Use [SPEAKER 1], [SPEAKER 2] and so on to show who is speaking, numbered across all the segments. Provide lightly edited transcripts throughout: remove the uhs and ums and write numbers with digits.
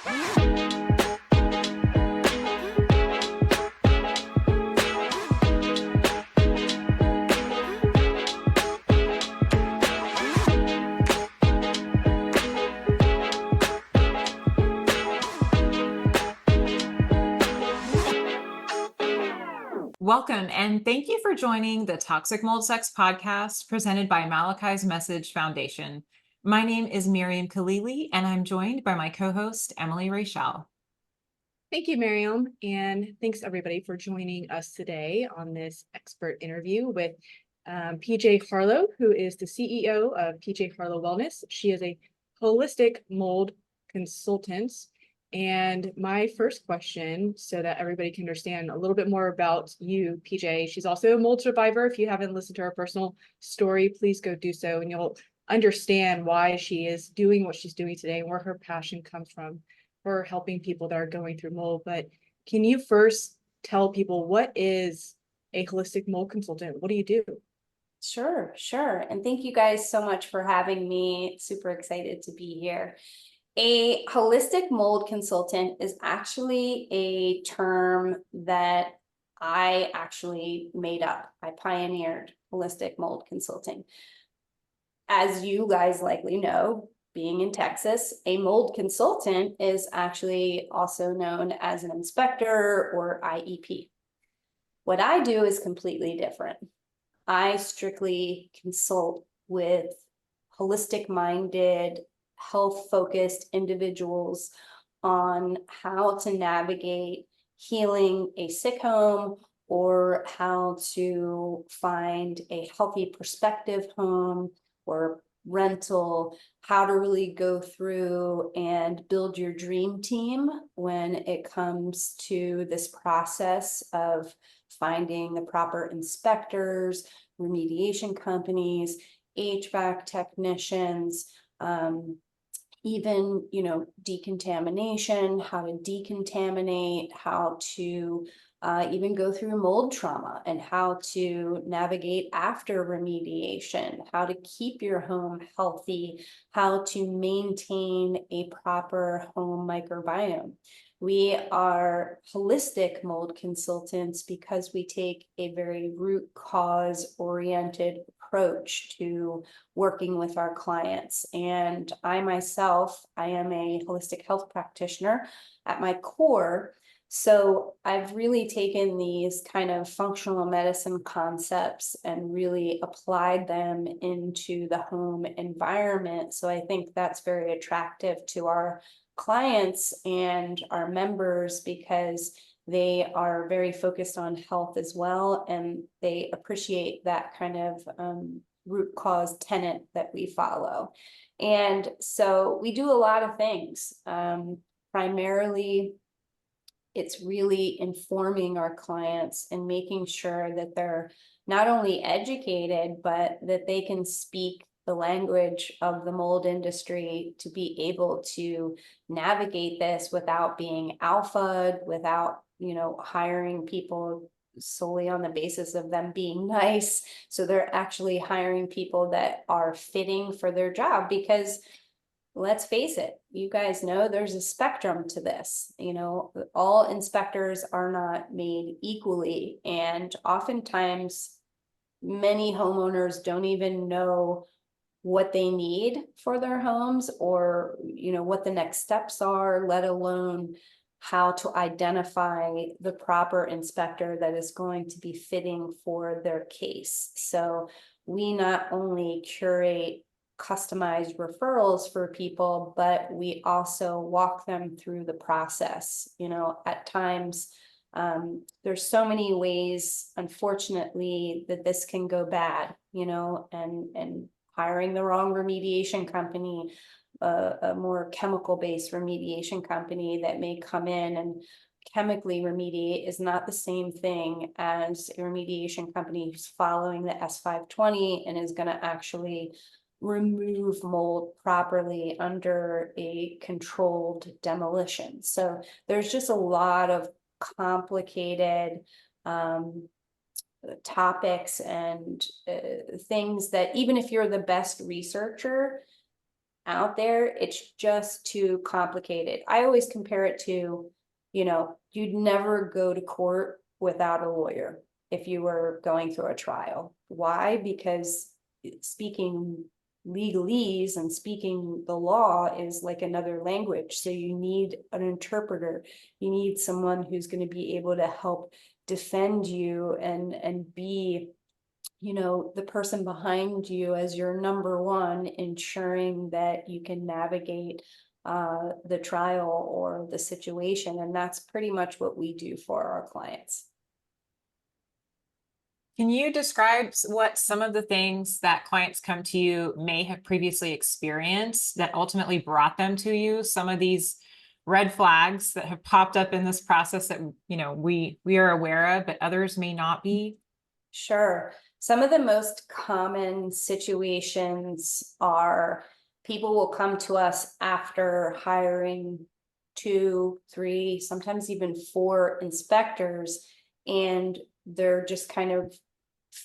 [SPEAKER 1] Welcome, and thank you for joining the Toxic Mold Sex podcast presented by Malachi's Message Foundation. My name is Miriam Khalili, and I'm joined by my co-host, Emily Rachel.
[SPEAKER 2] Thank you, Miriam, and thanks everybody for joining us today on this expert interview with PJ Harlow, who is the CEO of PJ Harlow Wellness. She is a holistic mold consultant. And my first question, so that everybody can understand a little bit more about you, PJ, she's also a mold survivor. If you haven't listened to her personal story, please go do so, and you'll understand why she is doing what she's doing today and where her passion comes from for helping people that are going through mold. But can you first tell people, what is a holistic mold consultant? What do you do?
[SPEAKER 3] Sure. And thank you guys so much for having me. Super excited to be here. A holistic mold consultant is actually a term that I actually made up. I pioneered holistic mold consulting. As you guys likely know, being in Texas, a mold consultant is actually also known as an inspector or IEP. What I do is completely different. I strictly consult with holistic-minded, health-focused individuals on how to navigate healing a sick home or how to find a healthy prospective home or rental, how to really go through and build your dream team when it comes to this process of finding the proper inspectors, remediation companies, HVAC technicians, even, decontamination, how to decontaminate, how to even go through mold trauma and how to navigate after remediation, how to keep your home healthy, how to maintain a proper home microbiome. We are holistic mold consultants because we take a very root cause oriented approach to working with our clients. And I myself, I am a holistic health practitioner at my core. So I've really taken these kind of functional medicine concepts and really applied them into the home environment. So I think that's very attractive to our clients and our members because they are very focused on health as well, and they appreciate that kind of root cause tenet that we follow. And so we do a lot of things. Primarily, it's really informing our clients and making sure that they're not only educated, but that they can speak the language of the mold industry to be able to navigate this without being alphaed, without, hiring people solely on the basis of them being nice. So they're actually hiring people that are fitting for their job because let's face it, you guys know there's a spectrum to this. All inspectors are not made equally. And oftentimes, many homeowners don't even know what they need for their homes or, what the next steps are, let alone how to identify the proper inspector that is going to be fitting for their case. So we not only curate customized referrals for people, but we also walk them through the process. At times, there's so many ways, unfortunately, that this can go bad, and hiring the wrong remediation company, a more chemical-based remediation company that may come in and chemically remediate is not the same thing as a remediation company who's following the S520 and is going to actually remove mold properly under a controlled demolition. So there's just a lot of complicated topics and things that even if you're the best researcher, out there. It's just too complicated. I always compare it to, you'd never go to court without a lawyer if you were going through a trial. Why? Because speaking legalese and speaking the law is like another language. So you need an interpreter. You need someone who's going to be able to help defend you and be, the person behind you as your number one, ensuring that you can navigate the trial or the situation. And that's pretty much what we do for our clients.
[SPEAKER 1] Can you describe what some of the things that clients come to you may have previously experienced that ultimately brought them to you? Some of these red flags that have popped up in this process that, we are aware of, but others may not be?
[SPEAKER 3] Sure. Some of the most common situations are people will come to us after hiring 2, 3, sometimes even 4 inspectors, and they're just kind of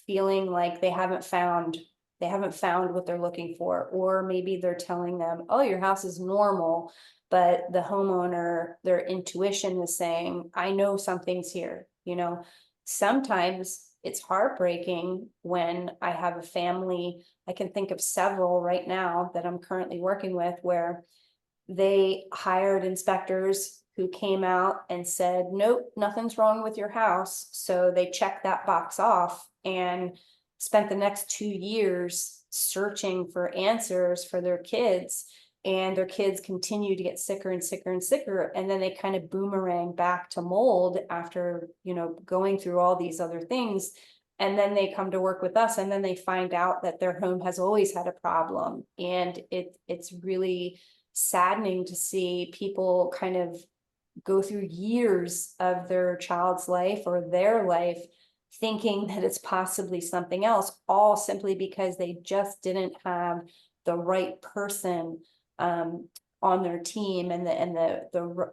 [SPEAKER 3] feeling like they haven't found what they're looking for. Or maybe they're telling them, oh, your house is normal, but the homeowner, their intuition is saying, I know something's here. Sometimes it's heartbreaking when I have a family. I can think of several right now that I'm currently working with where they hired inspectors who came out and said, nope, nothing's wrong with your house. So they checked that box off and spent the next 2 years searching for answers for their kids. And their kids continue to get sicker and sicker and sicker. And then they kind of boomerang back to mold after, going through all these other things. And then they come to work with us, and then they find out that their home has always had a problem. And it's really saddening to see people kind of go through years of their child's life or their life thinking that it's possibly something else, all simply because they just didn't have the right person on their team and the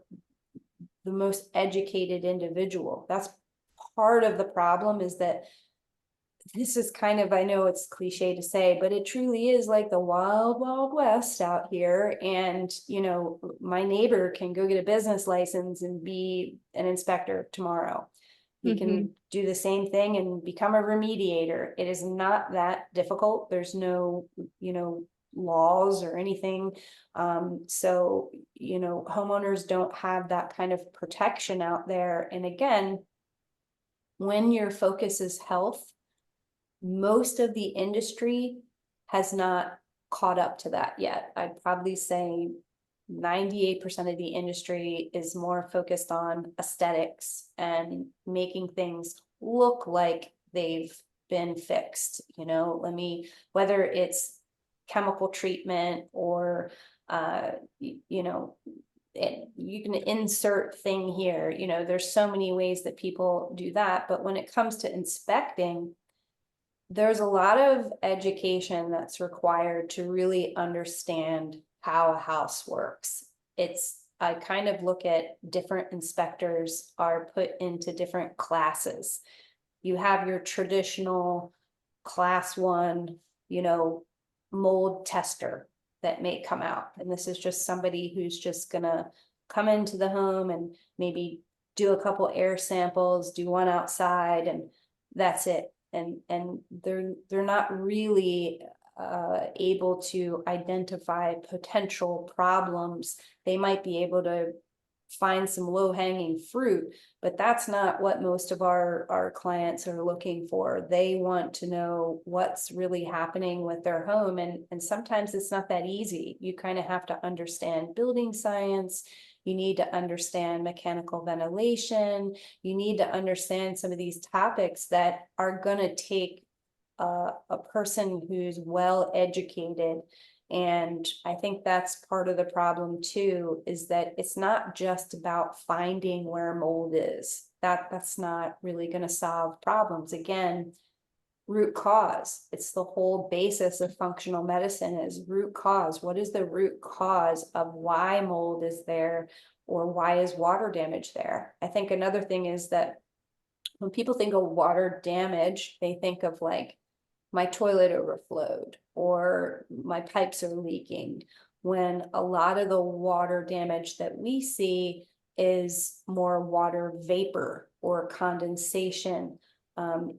[SPEAKER 3] most educated individual. That's part of the problem, is that this is kind of, I know it's cliche to say, but it truly is like the wild, wild west out here. And, my neighbor can go get a business license and be an inspector tomorrow. He can do the same thing and become a remediator. It is not that difficult. There's no, laws or anything. So, homeowners don't have that kind of protection out there. And again, when your focus is health, most of the industry has not caught up to that yet. I'd probably say 98% of the industry is more focused on aesthetics and making things look like they've been fixed. Whether it's chemical treatment or you can insert thing here, there's so many ways that people do that. But when it comes to inspecting, there's a lot of education that's required to really understand how a house works. I kind of look at different inspectors are put into different classes. You have your traditional class 1, mold tester that may come out. And this is just somebody who's just gonna come into the home and maybe do a couple air samples, do one outside, and that's it. And they're not really able to identify potential problems. They might be able to find some low-hanging fruit, but that's not what most of our clients are looking for. They want to know what's really happening with their home, and sometimes it's not that easy. You kind of have to understand building science. You need to understand mechanical ventilation. You need to understand some of these topics that are going to take a person who's well educated. And I think that's part of the problem too, is that it's not just about finding where mold is. That's not really going to solve problems. Again, root cause. It's the whole basis of functional medicine, is root cause. What is the root cause of why mold is there, or why is water damage there? I think another thing is that when people think of water damage, they think of like, my toilet overflowed, or my pipes are leaking, when a lot of the water damage that we see is more water vapor or condensation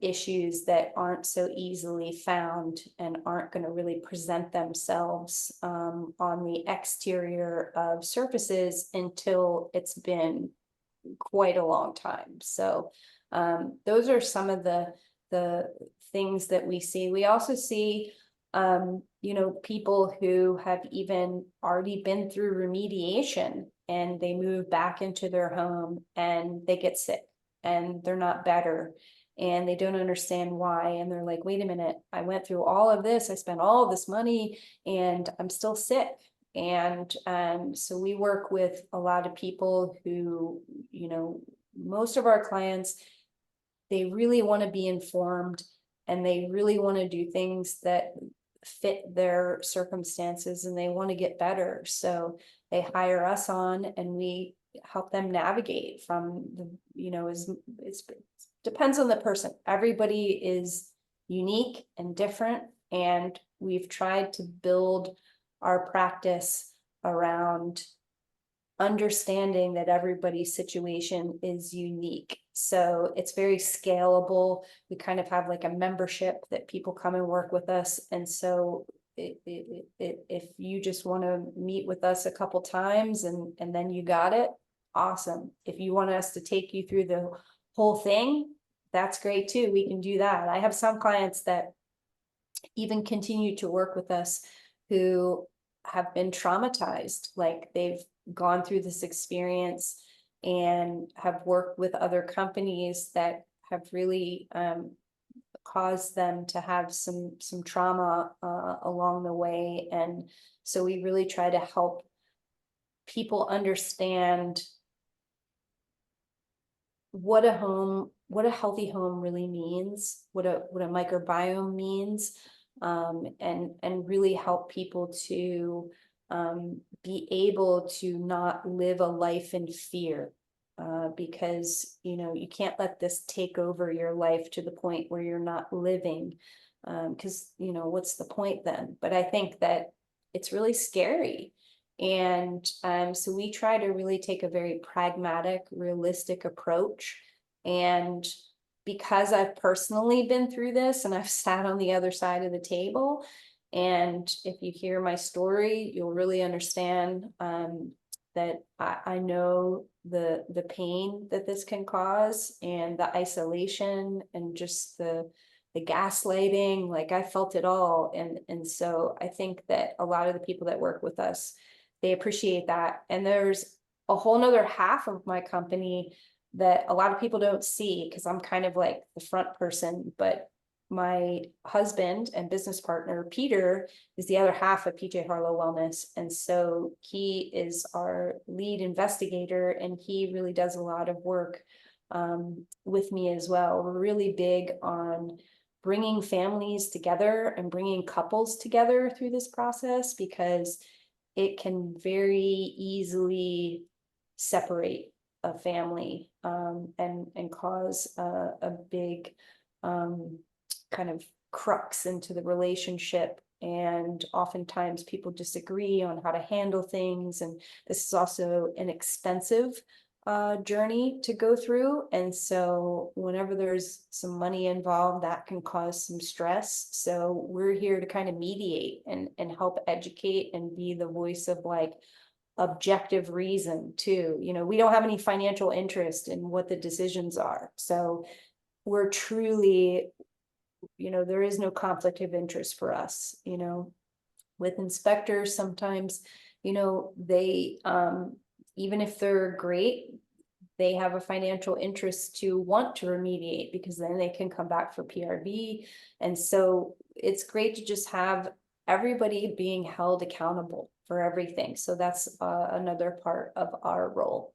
[SPEAKER 3] issues that aren't so easily found and aren't going to really present themselves on the exterior of surfaces until it's been quite a long time. So those are some of the things that we see. We also see people who have even already been through remediation and they move back into their home and they get sick and they're not better and they don't understand why. And they're like, wait a minute, I went through all of this, I spent all of this money and I'm still sick. And so we work with a lot of people who, most of our clients, they really want to be informed and they really want to do things that fit their circumstances and they want to get better. So they hire us on and we help them navigate from it depends on the person. Everybody is unique and different. And we've tried to build our practice around understanding that everybody's situation is unique. So it's very scalable. We kind of have like a membership that people come and work with us. And so if you just want to meet with us a couple times and then you got it, awesome. If you want us to take you through the whole thing, that's great too. We can do that. I have some clients that even continue to work with us who have been traumatized, like they've gone through this experience and have worked with other companies that have really caused them to have some trauma along the way. And so we really try to help people understand what a healthy home really means, what a microbiome means, and really help people to be able to not live a life in fear, because you can't let this take over your life to the point where you're not living, because what's the point then? But I think that it's really scary. And so we try to really take a very pragmatic, realistic approach. And because I've personally been through this and I've sat on the other side of the table, and if you hear my story, you'll really understand that I know the pain that this can cause and the isolation and just the gaslighting. Like I felt it all. And so I think that a lot of the people that work with us, they appreciate that. And there's a whole nother half of my company that a lot of people don't see because I'm kind of like the front person, but my husband and business partner, Peter, is the other half of PJ Harlow Wellness. And so he is our lead investigator and he really does a lot of work with me as well. We're really big on bringing families together and bringing couples together through this process because it can very easily separate a family and cause a big kind of crux into the relationship. And oftentimes people disagree on how to handle things. And this is also an expensive journey to go through. And so whenever there's some money involved, that can cause some stress. So we're here to kind of mediate and help educate and be the voice of like objective reason too. We don't have any financial interest in what the decisions are. So we're truly, there is no conflict of interest for us. With inspectors, sometimes, they, even if they're great, they have a financial interest to want to remediate because then they can come back for PRV. And so it's great to just have everybody being held accountable for everything. So that's another part of our role.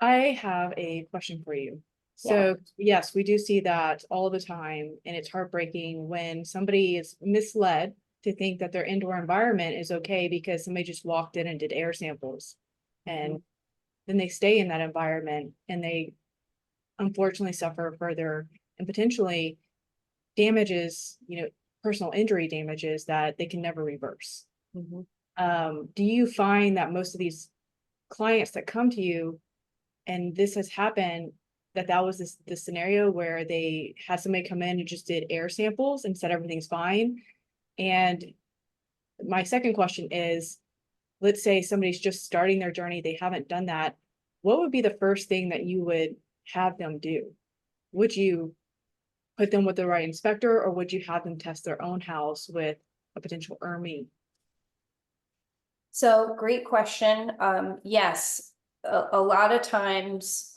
[SPEAKER 2] I have a question for you. So yes, we do see that all the time, and it's heartbreaking when somebody is misled to think that their indoor environment is okay because somebody just walked in and did air samples. And then they stay in that environment and they unfortunately suffer further and potentially damages, personal injury damages that they can never reverse. Do you find that most of these clients that come to you, and this has happened, that was the scenario where they had somebody come in and just did air samples and said everything's fine? And my second question is, let's say somebody's just starting their journey, they haven't done that. What would be the first thing that you would have them do? Would you put them with the right inspector, or would you have them test their own house with a potential ERMI?
[SPEAKER 3] So great question. Yes, a lot of times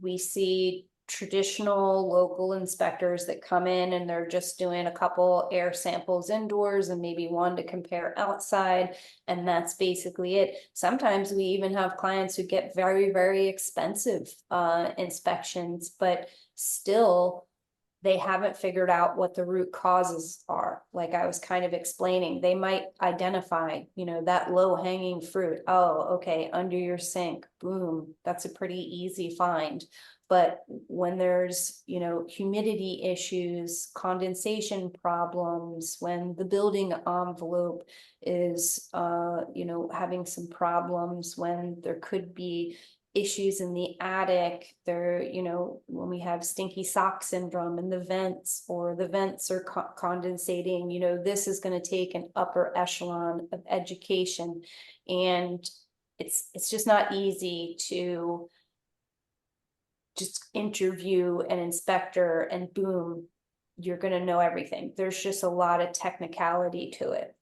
[SPEAKER 3] we see traditional local inspectors that come in and they're just doing a couple air samples indoors and maybe one to compare outside, and that's basically it. Sometimes we even have clients who get very, very expensive inspections, but still they haven't figured out what the root causes are. Like I was kind of explaining, they might identify, that low hanging fruit. Oh, okay, under your sink, boom, that's a pretty easy find. But when there's, humidity issues, condensation problems, when the building envelope is, having some problems, when there could be issues in the attic, when we have stinky sock syndrome in the vents, or the vents are condensating, this is going to take an upper echelon of education. And it's just not easy to just interview an inspector and boom, you're going to know everything. There's just a lot of technicality to it.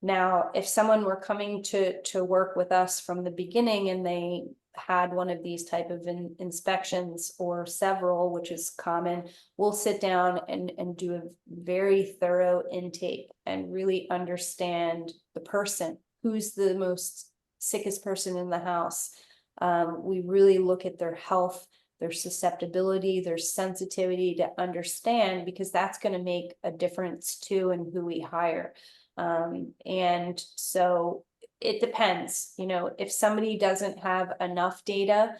[SPEAKER 3] Now, if someone were coming to work with us from the beginning and they had one of these type of inspections, or several, which is common, we'll sit down and do a very thorough intake and really understand the person. Who's the most sickest person in the house? We really look at their health, their susceptibility, their sensitivity, to understand, because that's going to make a difference too in who we hire. And so it depends, if somebody doesn't have enough data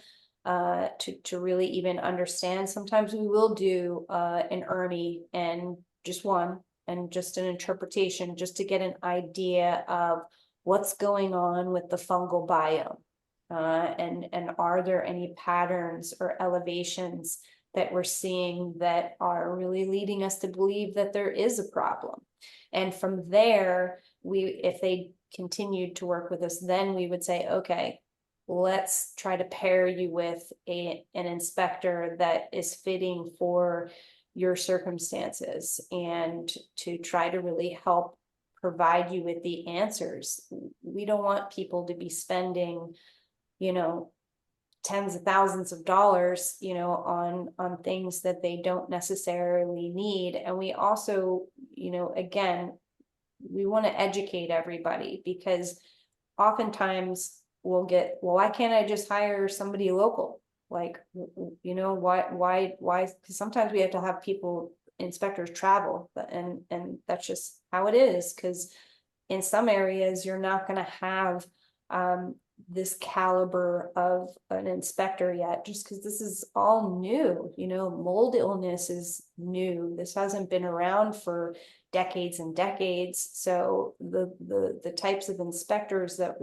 [SPEAKER 3] to really even understand, sometimes we will do an ERMI and just one, and just an interpretation, just to get an idea of what's going on with the fungal biome. And are there any patterns or elevations that we're seeing that are really leading us to believe that there is a problem? And from there, if they continued to work with us, then we would say, okay, let's try to pair you with an inspector that is fitting for your circumstances, and to try to really help provide you with the answers. We don't want people to be spending, tens of thousands of dollars, on things that they don't necessarily need. And we also, again, we want to educate everybody, because oftentimes we'll get, well, why can't I just hire somebody local? Like, why? Because sometimes we have to have inspectors travel, and that's just how it is. Because in some areas you're not going to have this caliber of an inspector yet, just because this is all new. Mold illness is new. This hasn't been around for decades and decades. So the types of inspectors that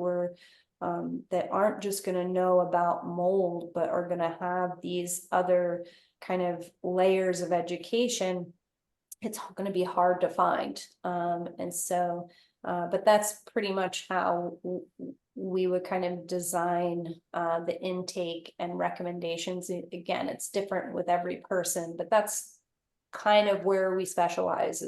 [SPEAKER 3] that aren't just going to know about mold, but are going to have these other kind of layers of education, it's going to be hard to find. And so but that's pretty much how we would kind of design the intake and recommendations. Again, it's different with every person, but that's kind of where we specialize,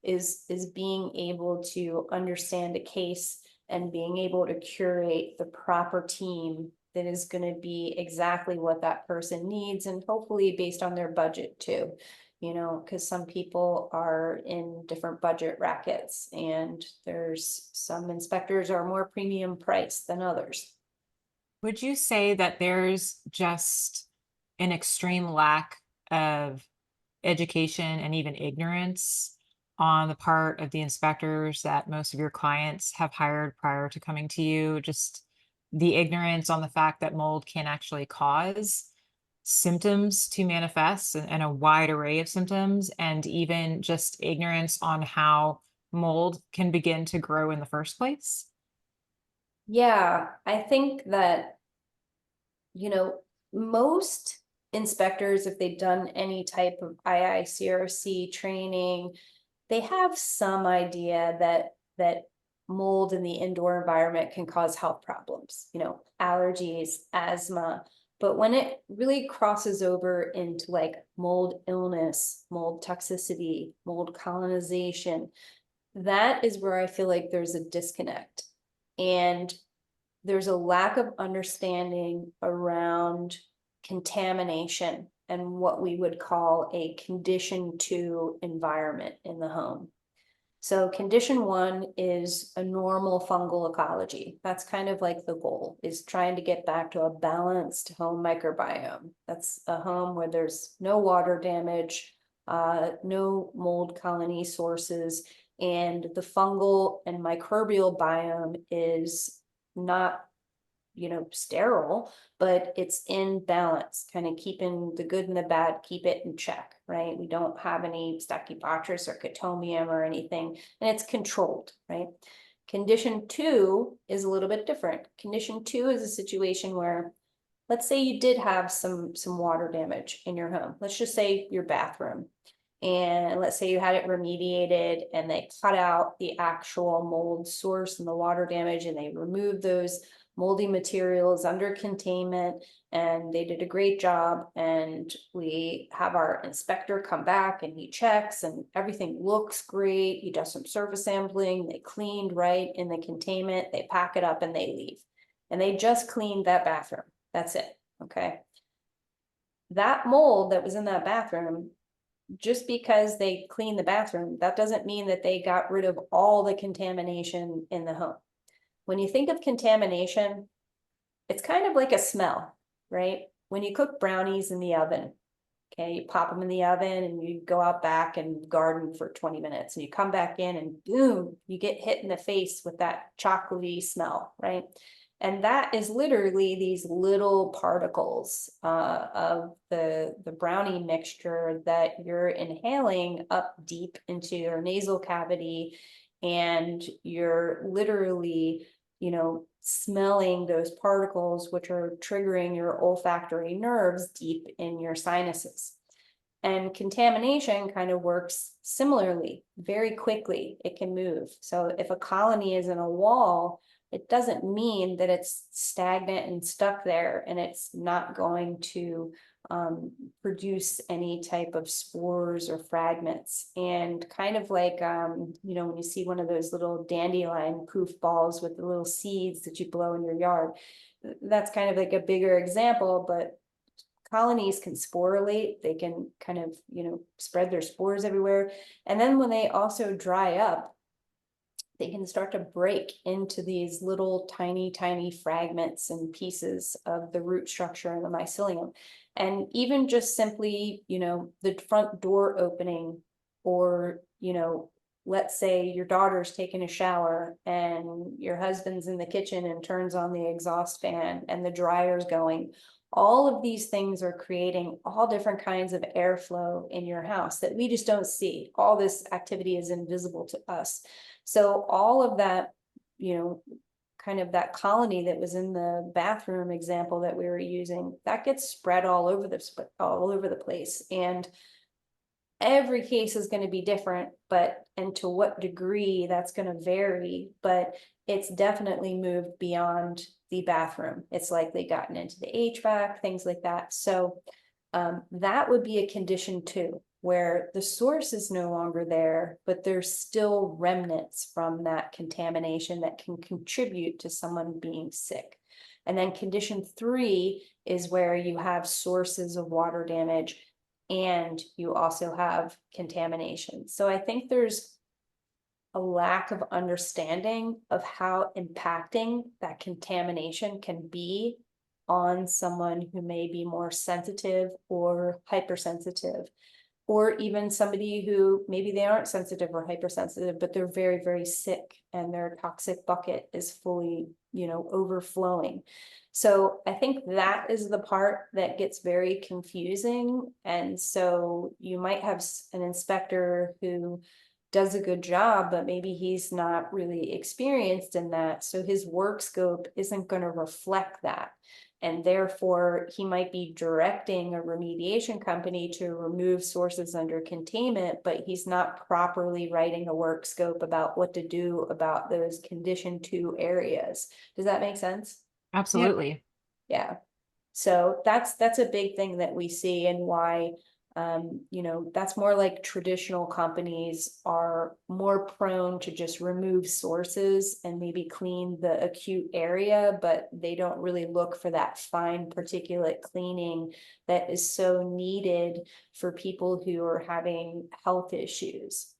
[SPEAKER 3] is being able to understand a case and being able to curate the proper team that is going to be exactly what that person needs, and hopefully based on their budget too. Because some people are in different budget brackets, and there's some inspectors are more premium priced than others.
[SPEAKER 1] Would you say that there's just an extreme lack of education and even ignorance on the part of the inspectors that most of your clients have hired prior to coming to you? Just the ignorance on the fact that mold can actually cause symptoms to manifest, and a wide array of symptoms, and even just ignorance on how mold can begin to grow in the first place?
[SPEAKER 3] Yeah, I think that, most inspectors, if they've done any type of IICRC training, they have some idea that mold in the indoor environment can cause health problems, allergies, asthma. But when it really crosses over into like mold illness, mold toxicity, mold colonization, that is where I feel like there's a disconnect. And there's a lack of understanding around contamination and what we would call a condition 2 environment in the home. So condition 1 is a normal fungal ecology. That's kind of like the goal, is trying to get back to a balanced home microbiome. That's a home where there's no water damage, no mold colony sources, and the fungal and microbial biome is not sterile, but it's in balance, kind of keeping the good and the bad, keep it in check, right? We don't have any Stachybotrys or Cotomium or anything, and it's controlled, right? Condition 2 is a little bit different. Condition 2 is a situation where, let's say you did have some water damage in your home. Let's just say your bathroom. And let's say you had it remediated and they cut out the actual mold source and the water damage, and they removed those moldy materials under containment, and they did a great job. And we have our inspector come back and he checks and everything looks great. He does some surface sampling, they cleaned right in the containment, they pack it up and they leave. And they just cleaned that bathroom. That's it. Okay. That mold that was in that bathroom, just because they cleaned the bathroom, that doesn't mean that they got rid of all the contamination in the home. When you think of contamination, it's kind of like a smell, right? When you cook brownies in the oven, okay, you pop them in the oven and you go out back and garden for 20 minutes and you come back in and boom, you get hit in the face with that chocolatey smell, right? And that is literally these little particles of the brownie mixture that you're inhaling up deep into your nasal cavity. And you're literally, smelling those particles, which are triggering your olfactory nerves deep in your sinuses. And contamination kind of works similarly, very quickly. It can move. So if a colony is in a wall, it doesn't mean that it's stagnant and stuck there and it's not going to produce any type of spores or fragments. And kind of like, when you see one of those little dandelion poof balls with the little seeds that you blow in your yard, that's kind of like a bigger example, but colonies can sporulate, they can kind of, spread their spores everywhere. And then when they also dry up, they can start to break into these little tiny fragments and pieces of the root structure and the mycelium. And even just simply, the front door opening, or, let's say your daughter's taking a shower and your husband's in the kitchen and turns on the exhaust fan and the dryer's going. All of these things are creating all different kinds of airflow in your house that we just don't see. All this activity is invisible to us. So all of that, kind of that colony that was in the bathroom example that we were using, that gets spread all over the place. And every case is going to be different, and to what degree that's going to vary, but it's definitely moved beyond the bathroom. It's likely gotten into the HVAC, things like that. So that would be a condition 2, where the source is no longer there, but there's still remnants from that contamination that can contribute to someone being sick. And then condition 3 is where you have sources of water damage and you also have contamination. So I think there's a lack of understanding of how impacting that contamination can be on someone who may be more sensitive or hypersensitive, or even somebody who maybe they aren't sensitive or hypersensitive, but they're very, very sick and their toxic bucket is fully, overflowing. So I think that is the part that gets very confusing. And so you might have an inspector who does a good job, but maybe he's not really experienced in that. So his work scope isn't going to reflect that. And therefore, he might be directing a remediation company to remove sources under containment, but he's not properly writing a work scope about what to do about those condition 2 areas. Does that make sense?
[SPEAKER 1] Absolutely.
[SPEAKER 3] Yeah. So that's a big thing that we see, and why that's more like traditional companies are more prone to just remove sources and maybe clean the acute area, but they don't really look for that fine particulate cleaning that is so needed for people who are having health issues.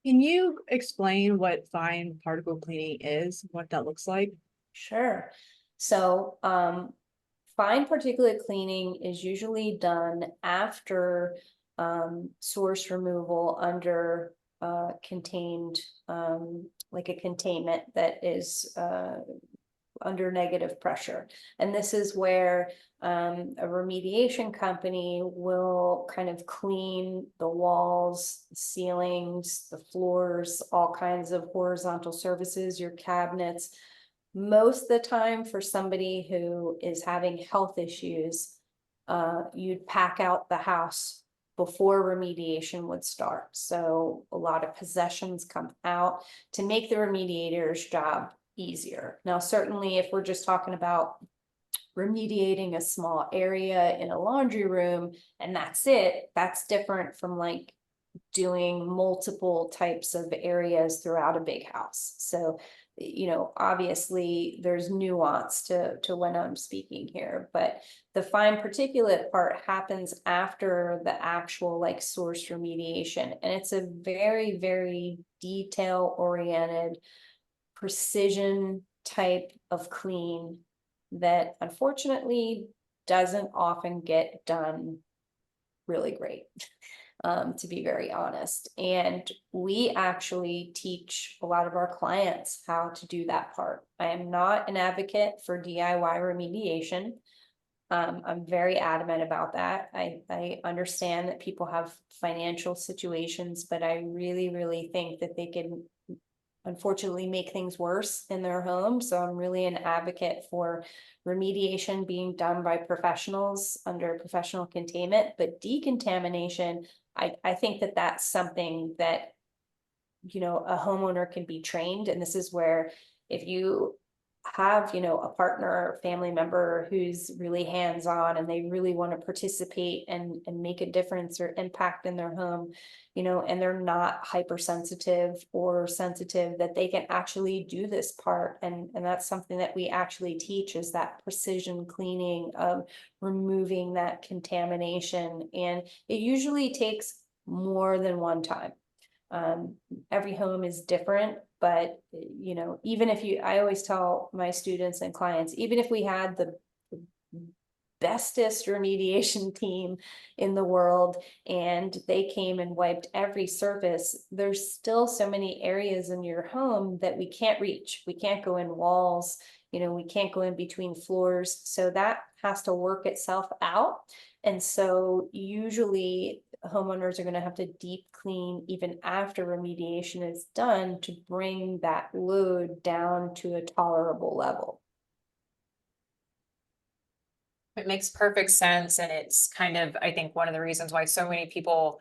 [SPEAKER 2] Can you explain what fine particle cleaning is, what that looks like?
[SPEAKER 3] Sure. So, fine particulate cleaning is usually done after source removal under contained, like a containment that is under negative pressure. And this is where a remediation company will kind of clean the walls, the ceilings, the floors, all kinds of horizontal surfaces, your cabinets. Most of the time, for somebody who is having health issues, you'd pack out the house before remediation would start. So a lot of possessions come out to make the remediator's job easier. Now, certainly if we're just talking about remediating a small area in a laundry room and that's it, that's different from like doing multiple types of areas throughout a big house. So, obviously there's nuance to when I'm speaking here, but the fine particulate part happens after the actual like source remediation. And it's a very, very detail oriented precision type of clean that unfortunately doesn't often get done really great. To be very honest. And we actually teach a lot of our clients how to do that part. I am not an advocate for DIY remediation. I'm very adamant about that. I understand that people have financial situations, but I really, really think that they can unfortunately make things worse in their home. So I'm really an advocate for remediation being done by professionals under professional containment, but decontamination, I think that that's something that, a homeowner can be trained. And this is where if you have, a partner or family member who's really hands-on and they really want to participate and make a difference or impact in their home, and they're not hypersensitive or sensitive, that they can actually do this part. And that's something that we actually teach, is that precision cleaning of removing that contamination. And it usually takes more than one time. Every home is different, but even if I always tell my students and clients, even if we had the bestest remediation team in the world and they came and wiped every surface, there's still so many areas in your home that we can't reach. We can't go in walls, we can't go in between floors. So that has to work itself out. And so usually homeowners are going to have to deep clean even after remediation is done to bring that load down to a tolerable level.
[SPEAKER 1] It makes perfect sense. And it's kind of, I think, one of the reasons why so many people,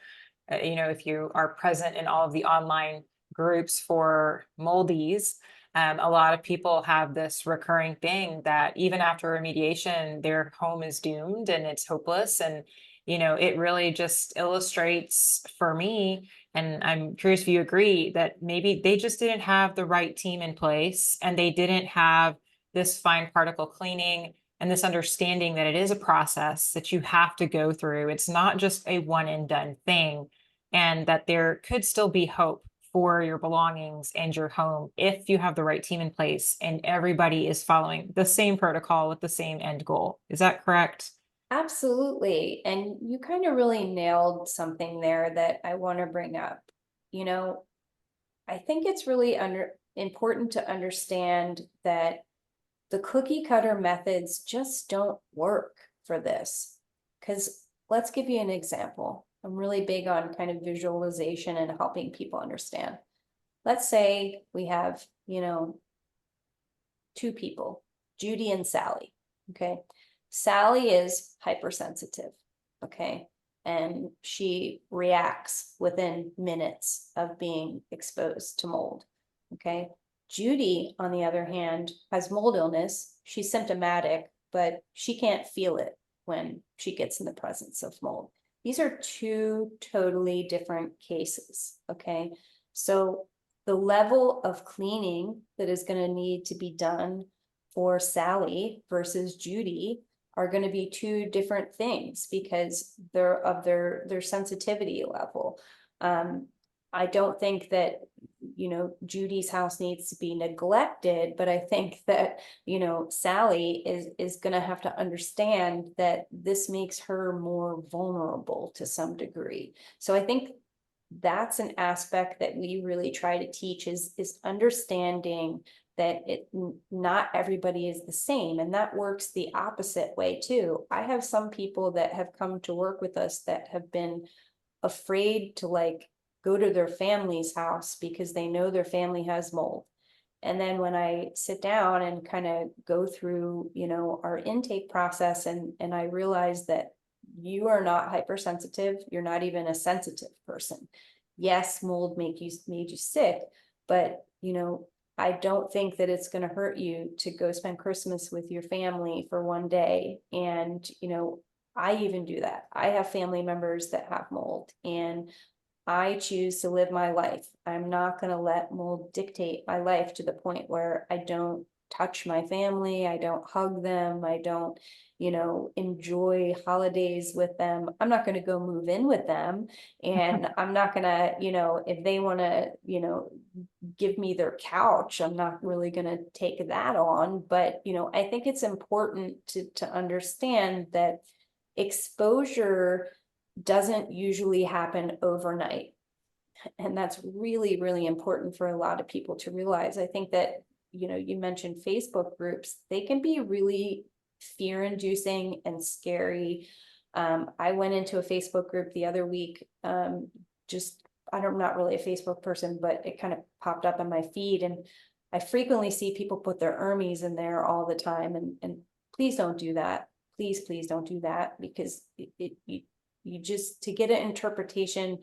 [SPEAKER 1] if you are present in all of the online groups for moldies, a lot of people have this recurring thing that even after remediation, their home is doomed and it's hopeless. And, it really just illustrates for me, and I'm curious if you agree, that maybe they just didn't have the right team in place and they didn't have this fine particle cleaning and this understanding that it is a process that you have to go through. It's not just a one and done thing, and that there could still be hope for your belongings and your home if you have the right team in place and everybody is following the same protocol with the same end goal. Is that correct?
[SPEAKER 3] Absolutely. And you kind of really nailed something there that I want to bring up. I think it's really important to understand that the cookie cutter methods just don't work for this. Because let's give you an example. I'm really big on kind of visualization and helping people understand. Let's say we have, two people, Judy and Sally. Okay. Sally is hypersensitive. Okay. And she reacts within minutes of being exposed to mold. Okay. Judy, on the other hand, has mold illness. She's symptomatic, but she can't feel it when she gets in the presence of mold. These are two totally different cases. Okay. So the level of cleaning that is going to need to be done for Sally versus Judy are going to be two different things because they're of their sensitivity level. I don't think that, Judy's house needs to be neglected, but I think that, Sally is going to have to understand that this makes her more vulnerable to some degree. So I think that's an aspect that we really try to teach is understanding that not everybody is the same, and that works the opposite way too. I have some people that have come to work with us that have been afraid to like go to their family's house because they know their family has mold. And then when I sit down and kind of go through, our intake process and I realize that you are not hypersensitive, you're not even a sensitive person. Yes, mold made you sick, but I don't think that it's going to hurt you to go spend Christmas with your family for one day. And I even do that. I have family members that have mold, and I choose to live my life. I'm not going to let mold dictate my life to the point where I don't touch my family, I don't hug them, I don't, enjoy holidays with them. I'm not going to go move in with them. And I'm not going to, if they want to, give me their couch, I'm not really going to take that on. But, I think it's important to understand that exposure doesn't usually happen overnight. And that's really, really important for a lot of people to realize. I think that, you mentioned Facebook groups, they can be really fear-inducing and scary. I went into a Facebook group the other week, I'm not really a Facebook person, but it kind of popped up on my feed, and I frequently see people put their ERMIs in there all the time, and please don't do that. Please don't do that, because you just, to get an interpretation,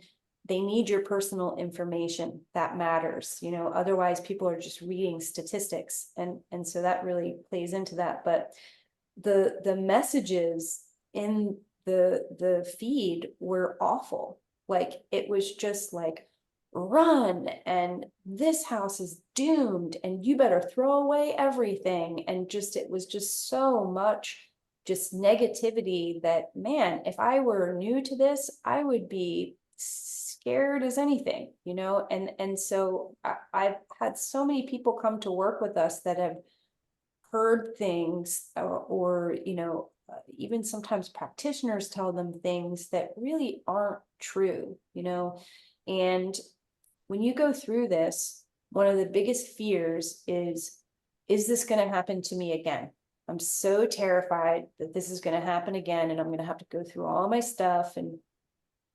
[SPEAKER 3] they need your personal information that matters. Otherwise people are just reading statistics, and so that really plays into that. But the messages in the feed were awful. Like, it was just like, run, and this house is doomed, and you better throw away everything. And just, it was just so much just negativity that, man, if I were new to this, I would be scared as anything, and so I've had so many people come to work with us that have heard things, or even sometimes practitioners tell them things that really aren't true, and when you go through this, one of the biggest fears is this going to happen to me again? I'm so terrified that this is going to happen again, and I'm going to have to go through all my stuff and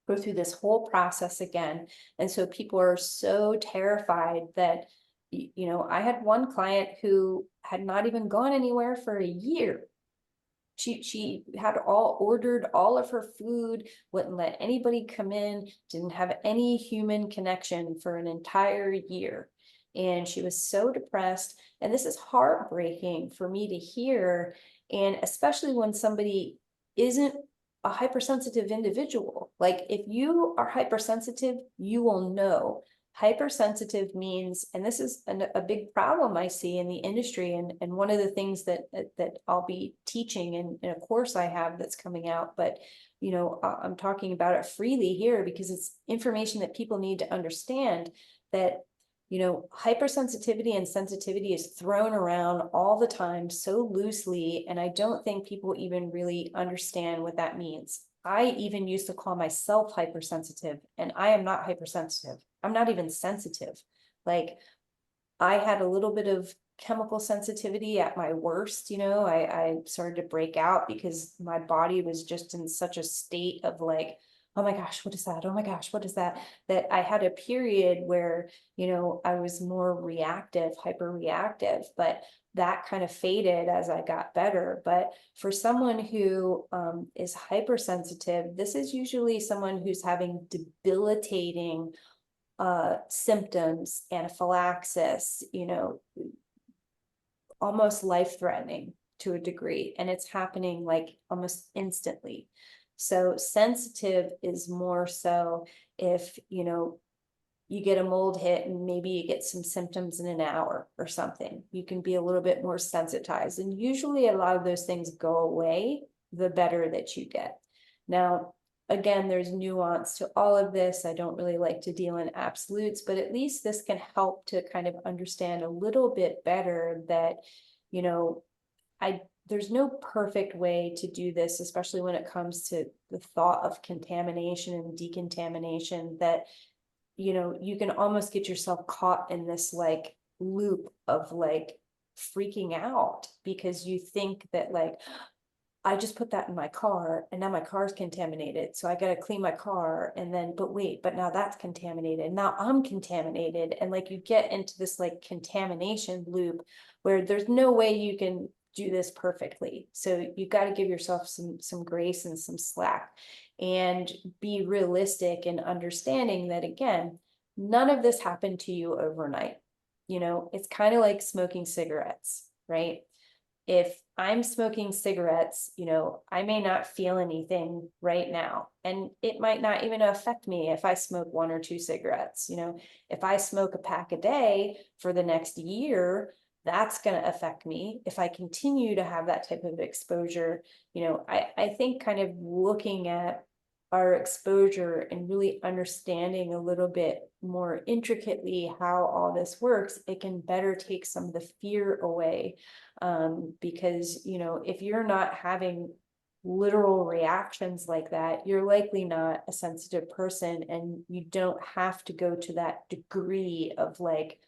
[SPEAKER 3] go through this whole process again. And so people are so terrified that, I had one client who had not even gone anywhere for a year. She had ordered all of her food, wouldn't let anybody come in, didn't have any human connection for an entire year. And she was so depressed. And this is heartbreaking for me to hear. And especially when somebody isn't a hypersensitive individual. Like, if you are hypersensitive, you will know. Hypersensitive means, and this is a big problem I see in the industry, and one of the things that I'll be teaching in a course I have that's coming out, but I'm talking about it freely here because it's information that people need to understand, that hypersensitivity and sensitivity is thrown around all the time so loosely, and I don't think people even really understand what that means. I even used to call myself hypersensitive, and I am not hypersensitive. I'm not even sensitive. Like, I had a little bit of chemical sensitivity at my worst. I started to break out because my body was just in such a state of like, oh my gosh, what is that? Oh my gosh, what is that? That I had a period where, I was more reactive, hyper reactive, but that kind of faded as I got better. But for someone who is hypersensitive, this is usually someone who's having debilitating symptoms, anaphylaxis, almost life-threatening to a degree, and it's happening like almost instantly. So sensitive is more so if, you get a mold hit and maybe you get some symptoms in an hour or something, you can be a little bit more sensitized. And usually a lot of those things go away the better that you get. Now, again, there's nuance to all of this. I don't really like to deal in absolutes, but at least this can help to kind of understand a little bit better that, there's no perfect way to do this, especially when it comes to the thought of contamination and decontamination, that you can almost get yourself caught in this like loop of like freaking out because you think that like, I just put that in my car and now my car's contaminated. So I got to clean my car. And then, but wait, but now that's contaminated. Now I'm contaminated. And like you get into this like contamination loop where there's no way you can do this perfectly. So you got to give yourself some grace and some slack and be realistic in understanding that, again, none of this happened to you overnight. It's kind of like smoking cigarettes, right? If I'm smoking cigarettes, I may not feel anything right now. And it might not even affect me if I smoke 1 or 2 cigarettes. If I smoke a pack a day for the next year, that's going to affect me. If I continue to have that type of exposure, I think kind of looking at our exposure and really understanding a little bit more intricately how all this works, it can better take some of the fear away. Because, if you're not having literal reactions like that, you're likely not a sensitive person, and you don't have to go to that degree of like,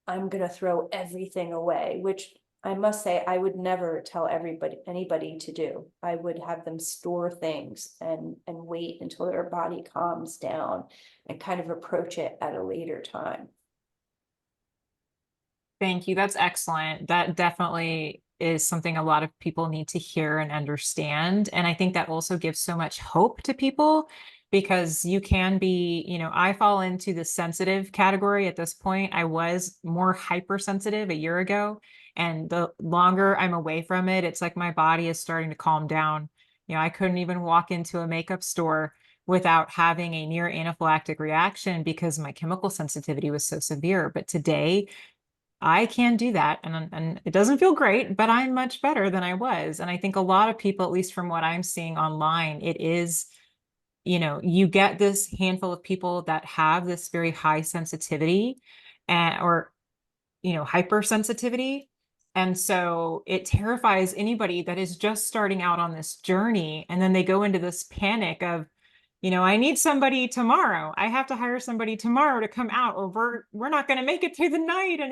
[SPEAKER 3] I'm going to throw everything away, which I must say, I would never tell anybody to do. I would have them store things and wait until their body calms down and kind of approach it at a later time.
[SPEAKER 1] Thank you. That's excellent. That definitely is something a lot of people need to hear and understand. And I think that also gives so much hope to people because you can be, I fall into the sensitive category at this point. I was more hypersensitive a year ago. And the longer I'm away from it, it's like my body is starting to calm down. I couldn't even walk into a makeup store without having a near anaphylactic reaction because my chemical sensitivity was so severe. But today, I can do that, and it doesn't feel great, but I'm much better than I was. And I think a lot of people, at least from what I'm seeing online, it is, you get this handful of people that have this very high sensitivity and or hypersensitivity. And so it terrifies anybody that is just starting out on this journey. And then they go into this panic of, I need somebody tomorrow. I have to hire somebody tomorrow to come out, or we're not going to make it through the night. And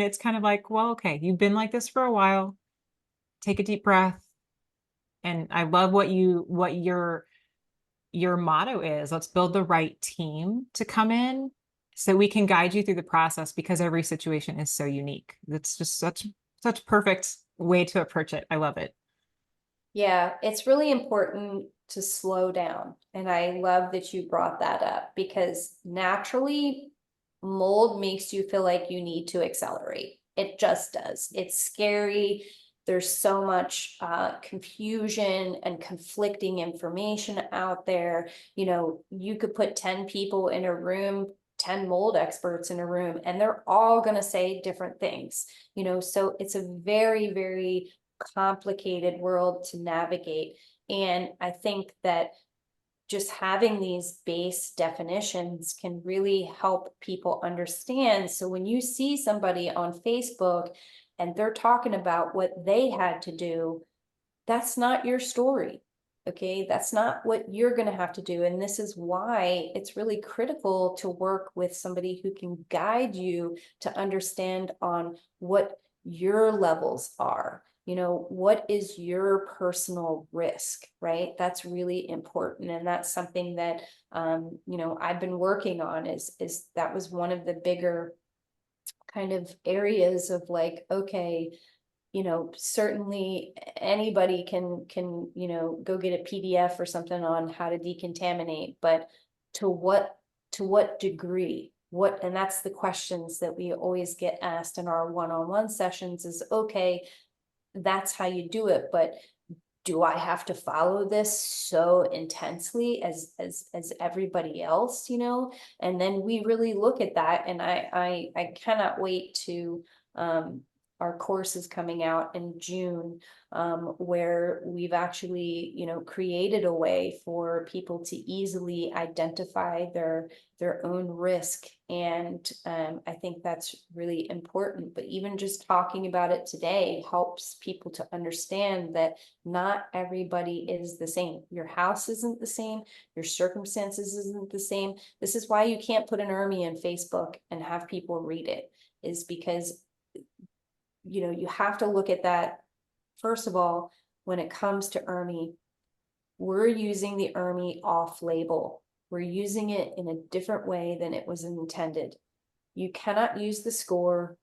[SPEAKER 1] it's kind of like, well, okay, you've been like this for a while. Take a deep breath. And I love what your motto is. Let's build the right team to come in so we can guide you through the process because every situation is so unique. It's just such perfect way to approach it. I love it.
[SPEAKER 3] Yeah, it's really important to slow down. And I love that you brought that up because naturally, mold makes you feel like you need to accelerate. It just does. It's scary. There's so much confusion and conflicting information out there. You could put 10 people in a room, 10 mold experts in a room, and they're all going to say different things, so it's a very, very complicated world to navigate. And I think that just having these base definitions can really help people understand. So when you see somebody on Facebook and they're talking about what they had to do, that's not your story. Okay, that's not what you're going to have to do. And this is why it's really critical to work with somebody who can guide you to understand on what your levels are. what is your personal risk, right? That's really important. And that's something that, I've been working on is that was one of the bigger kind of areas of like, okay, certainly anybody can, go get a PDF or something on how to decontaminate, but to what degree? And that's the questions that we always get asked in our one-on-one sessions is, okay, that's how you do it, but do I have to follow this so intensely as everybody else, And then we really look at that, and I cannot wait to our course is coming out in June, where we've actually, created a way for people to easily identify their own risk. And I think that's really important. But even just talking about it today helps people to understand that not everybody is the same. Your house isn't the same. Your circumstances isn't the same. This is why you can't put an ERMI in Facebook and have people read it, is because you have to look at that. First of all, when it comes to ERMI, we're using the ERMI off-label. We're using it in a different way than it was intended. You cannot use the score.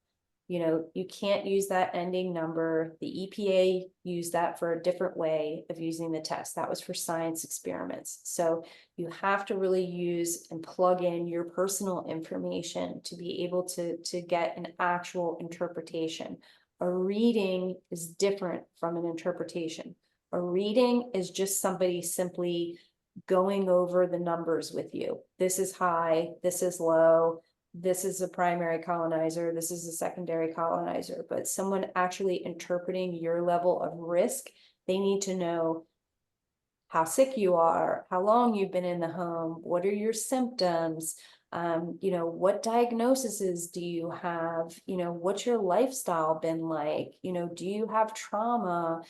[SPEAKER 3] You can't use that ending number. The EPA used that for a different way of using the test. That was for science experiments. So you have to really use and plug in your personal information to be able to get an actual interpretation. A reading is different from an interpretation. A reading is just somebody simply going over the numbers with you. This is high, this is low, this is a primary colonizer, this is a secondary colonizer. But someone actually interpreting your level of risk, they need to know how sick you are, how long you've been in the home, what are your symptoms, what diagnoses do you have, what's your lifestyle been like, do you have trauma?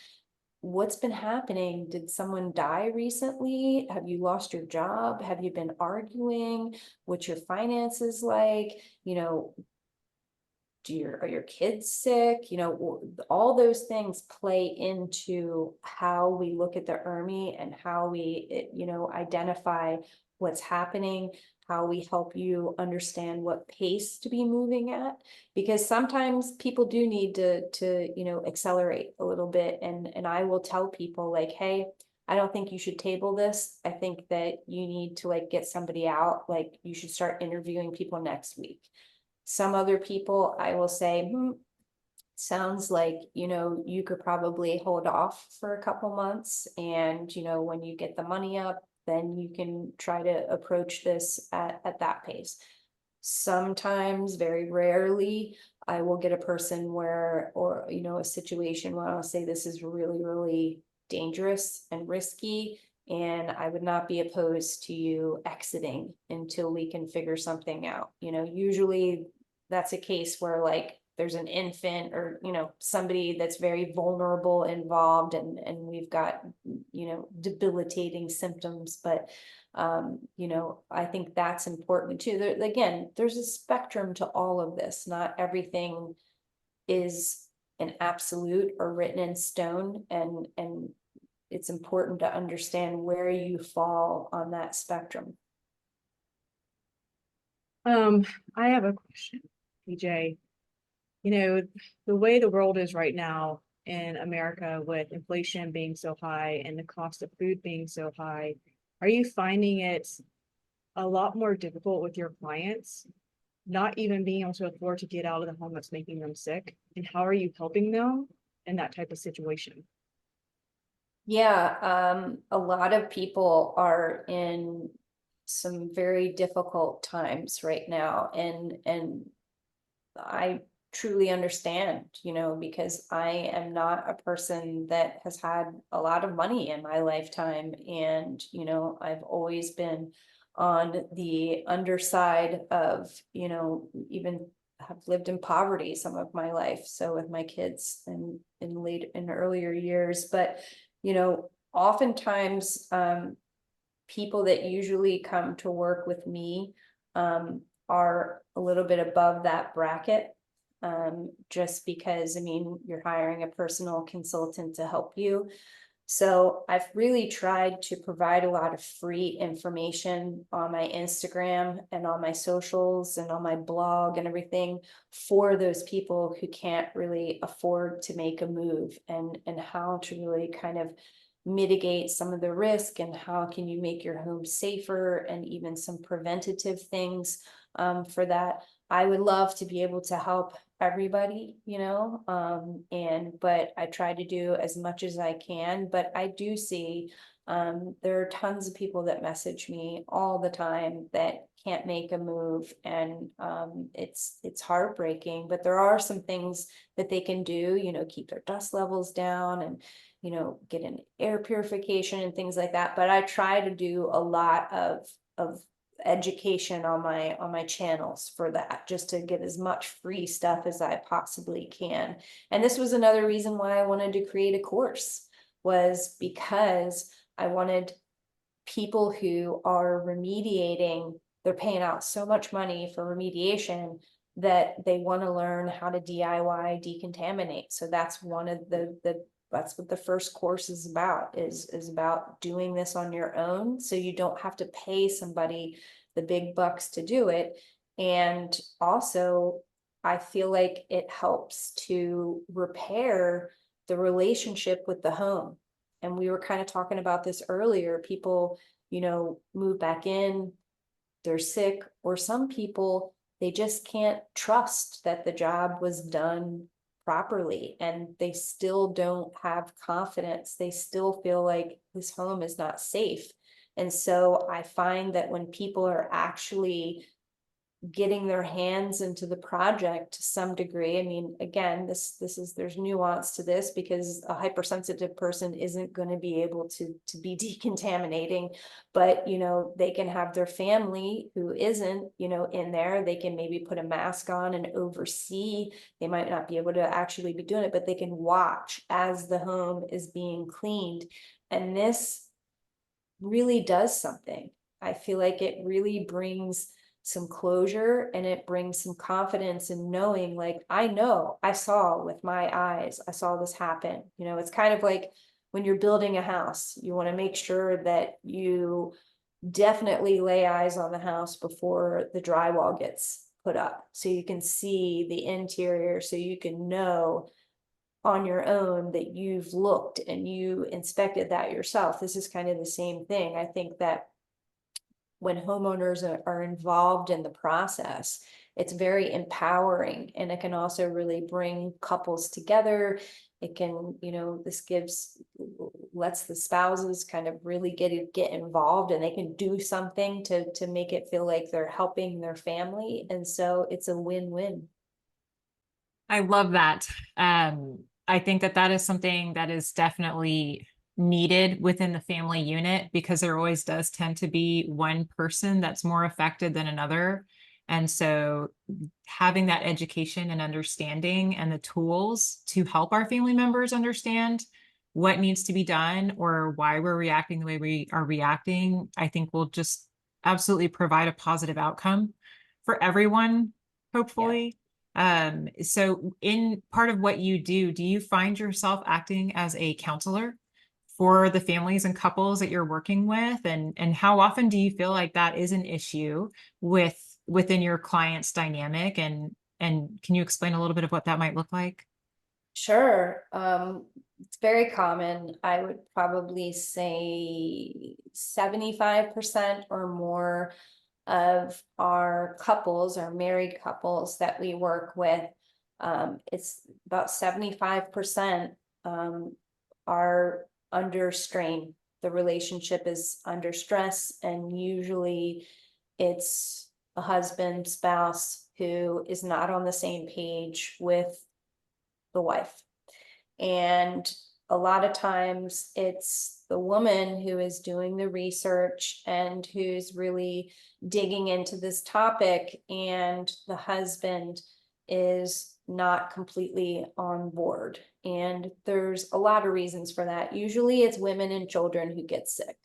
[SPEAKER 3] What's been happening? Did someone die recently? Have you lost your job? Have you been arguing? What's your finances like? Are your kids sick? All those things play into how we look at the ERMI and how we, identify what's happening, how we help you understand what pace to be moving at, because sometimes people do need to accelerate a little bit. And I will tell people like, hey, I don't think you should table this. I think that you need to like get somebody out. Like you should start interviewing people next week. Some other people, I will say, sounds like, you could probably hold off for a couple months. And, when you get the money up, then you can try to approach this at that pace. Sometimes, very rarely, I will get a person or a situation where I'll say this is really, really dangerous and risky. And I would not be opposed to you exiting until we can figure something out. Usually that's a case where like there's an infant or, somebody that's very vulnerable involved and we've got, debilitating symptoms. But, I think that's important too. Again, there's a spectrum to all of this. Not everything is an absolute or written in stone. And it's important to understand where you fall on that spectrum.
[SPEAKER 2] I have a question, PJ. The way the world is right now in America with inflation being so high and the cost of food being so high, are you finding it a lot more difficult with your clients, not even being able to afford to get out of the home that's making them sick? And how are you helping them in that type of situation?
[SPEAKER 3] Yeah, a lot of people are in some very difficult times right now, and I truly understand, because I am not a person that has had a lot of money in my lifetime. And, I've always been on the underside of, even have lived in poverty some of my life. So with my kids and in earlier years, but, oftentimes, people that usually come to work with me, are a little bit above that bracket. just because, I mean, you're hiring a personal consultant to help you. So I've really tried to provide a lot of free information on my Instagram and on my socials and on my blog and everything for those people who can't really afford to make a move, and how to really kind of mitigate some of the risk, and how can you make your home safer, and even some preventative things for that. I would love to be able to help everybody, but I try to do as much as I can. But I do see there are tons of people that message me all the time that can't make a move, and it's heartbreaking. But there are some things that they can do, keep their dust levels down, and get an air purification and things like that. But I try to do a lot of education on my channels for that, just to get as much free stuff as I possibly can. And this was another reason why I wanted to create a course, was because I wanted people who are remediating, they're paying out so much money for remediation that they want to learn how to DIY decontaminate. So that's one of that's what the first course is about, is about doing this on your own, so you don't have to pay somebody the big bucks to do it. And also, I feel like it helps to repair the relationship with the home. And we were kind of talking about this earlier. People, move back in, they're sick, or some people, they just can't trust that the job was done properly, and they still don't have confidence. They still feel like this home is not safe. And so I find that when people are actually getting their hands into the project to some degree, I mean, again, there's nuance to this, because a hypersensitive person isn't going to be able to be decontaminating, but they can have their family who isn't in there. They can maybe put a mask on and oversee. They might not be able to actually be doing it, but they can watch as the home is being cleaned. And this really does something. I feel like it really brings some closure, and it brings some confidence in knowing, like, I saw with my eyes, I saw this happen. It's kind of like when you're building a house, you want to make sure that you definitely lay eyes on the house before the drywall gets put up, so you can see the interior, so you can know on your own that you've looked and you inspected that yourself. This is kind of the same thing. I think that when homeowners are involved in the process, it's very empowering, and it can also really bring couples together. It can, this lets the spouses kind of really get involved, and they can do something to make it feel like they're helping their family. And so it's a win-win.
[SPEAKER 1] I love that. I think that is something that is definitely needed within the family unit, because there always does tend to be one person that's more affected than another. And so having that education and understanding and the tools to help our family members understand what needs to be done, or why we're reacting the way we are reacting, I think will just absolutely provide a positive outcome for everyone, hopefully. So in part of what you do you find yourself acting as a counselor for the families and couples that you're working with? And how often do you feel like that is an issue within your client's dynamic? And can you explain a little bit of what that might look like?
[SPEAKER 3] Sure. It's very common. I would probably say 75% or more of our couples, our married couples that we work with, it's about 75% are under strain. The relationship is under stress, and usually it's a husband, spouse who is not on the same page with the wife. And a lot of times it's the woman who is doing the research and who's really digging into this topic, and the husband is not completely on board. And there's a lot of reasons for that. Usually it's women and children who get sick.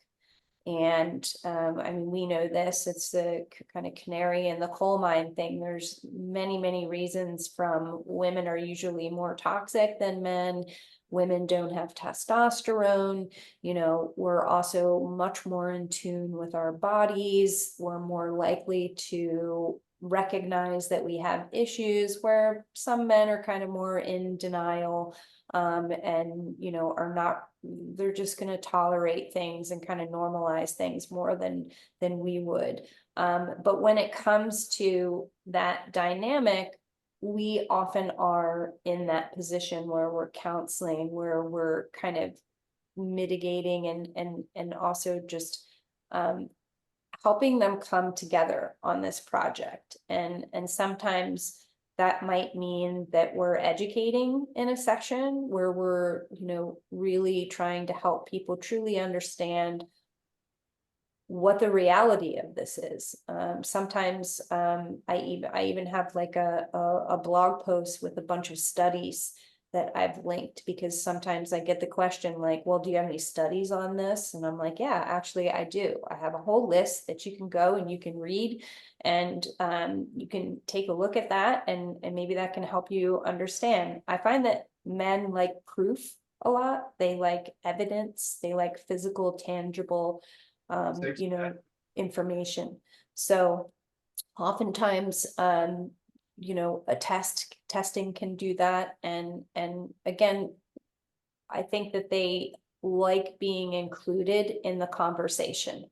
[SPEAKER 3] And I mean, we know this, it's the kind of canary in the coal mine thing. There's many reasons. From women are usually more toxic than men. Women don't have testosterone. You know, we're also much more in tune with our bodies. We're more likely to recognize that we have issues, where some men are kind of more in denial, and, you know, are not, they're just going to tolerate things and kind of normalize things more than we would. But when it comes to that dynamic, we often are in that position where we're counseling, where we're kind of mitigating and also just helping them come together on this project. And sometimes that might mean that we're educating in a section where we're, you know, really trying to help people truly understand what the reality of this is. Sometimes I even have like a blog post with a bunch of studies that I've linked, because sometimes I get the question like, well, do you have any studies on this? And I'm like, yeah, actually I do. I have a whole list that you can go and you can read, and you can take a look at that, and maybe that can help you understand. I find that men like proof a lot. They like evidence. They like physical, tangible, you know, information. So oftentimes, you know, testing can do that. And again, I think that they like being included in the conversation,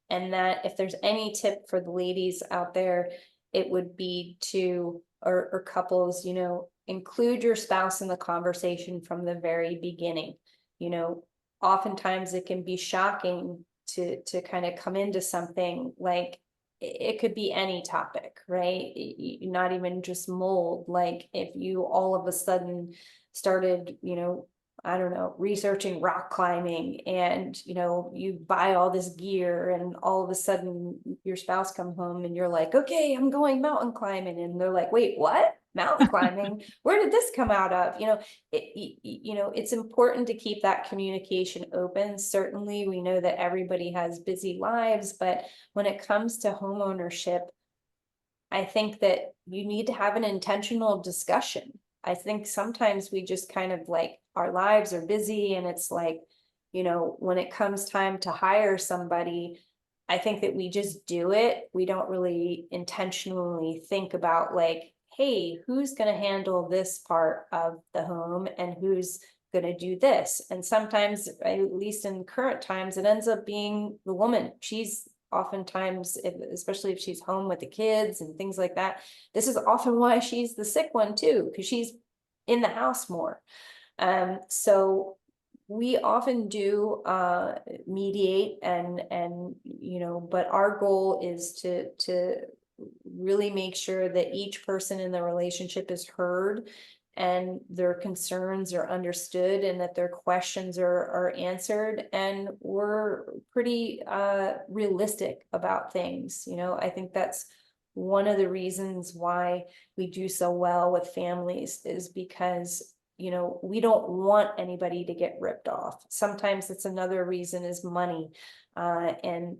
[SPEAKER 3] and that if there's any tip for the ladies out there, it would be to, or couples, you know, include your spouse in the conversation from the very beginning. You know, oftentimes it can be shocking to kind of come into something like, it could be any topic, right? Not even just mold. Like if you all of a sudden started, you know, I don't know, researching rock climbing, and, you know, you buy all this gear, and all of a sudden your spouse come home and you're like, okay, I'm going mountain climbing. And they're like, wait, what? Mountain climbing? Where did this come out of? You know, you know, it's important to keep that communication open. Certainly, we know that everybody has busy lives, but when it comes to home ownership, I think that you need to have an intentional discussion. I think sometimes we just kind of like, our lives are busy, and it's like, you know, when it comes time to hire somebody, I think that we just do it. We don't really intentionally think about like, hey, who's going to handle this part of the home and who's going to do this. And sometimes, at least in current times, it ends up being the woman. She's oftentimes, especially if she's home with the kids and things like that, this is often why she's the sick one too, because she's in the house more. So we often do mediate, and you know, but our goal is to really make sure that each person in the relationship is heard, and their concerns are understood, and that their questions are answered, and we're pretty realistic about things. You know, I think that's one of the reasons why we do so well with families, is because, you know, we don't want anybody to get ripped off. Sometimes it's another reason is money. And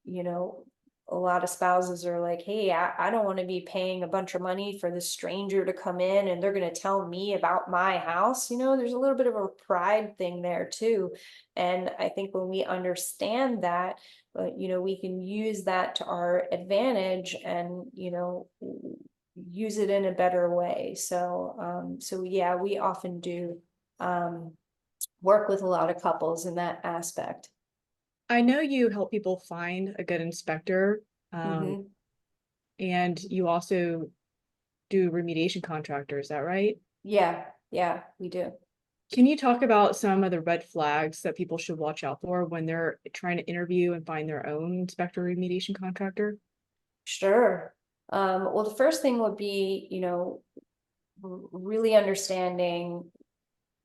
[SPEAKER 3] you know, a lot of spouses are like, hey, I don't want to be paying a bunch of money for this stranger to come in and they're going to tell me about my house. You know, there's a little bit of a pride thing there too. And I think when we understand that, you know, we can use that to our advantage, and, you know, use it in a better way. So yeah, we often do work with a lot of couples in that aspect.
[SPEAKER 2] I know you help people find a good inspector,
[SPEAKER 3] Mhm.
[SPEAKER 2] and you also do remediation contractor, is that right?
[SPEAKER 3] Yeah, we do.
[SPEAKER 2] Can you talk about some of the red flags that people should watch out for when they're trying to interview and find their own inspector remediation contractor?
[SPEAKER 3] Sure. Well, the first thing would be, you know, really understanding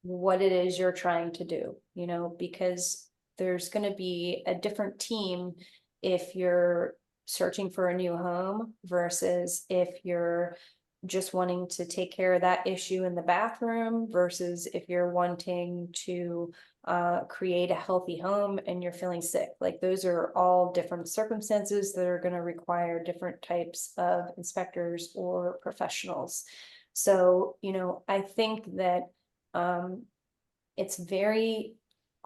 [SPEAKER 3] what it is you're trying to do, you know, because there's going to be a different team if you're searching for a new home versus if you're just wanting to take care of that issue in the bathroom, versus if you're wanting to create a healthy home and you're feeling sick. Like those are all different circumstances that are going to require different types of inspectors or professionals. So, I think that it's very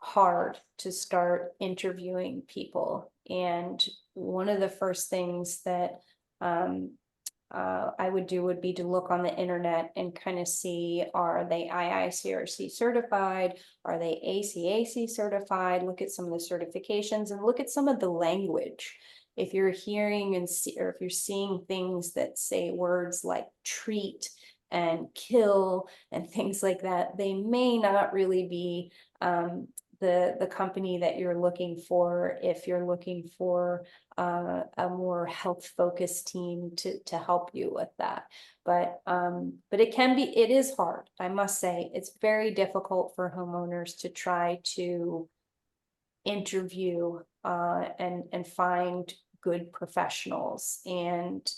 [SPEAKER 3] hard to start interviewing people. And one of the first things that I would do would be to look on the internet and kind of see, are they IICRC certified? Are they ACAC certified? Look at some of the certifications and look at some of the language. If you're hearing or if you're seeing things that say words like treat and kill and things like that, they may not really be the company that you're looking for if you're looking for a more health focused team to help you with that. But it is hard. I must say, it's very difficult for homeowners to try to interview and find good professionals. And,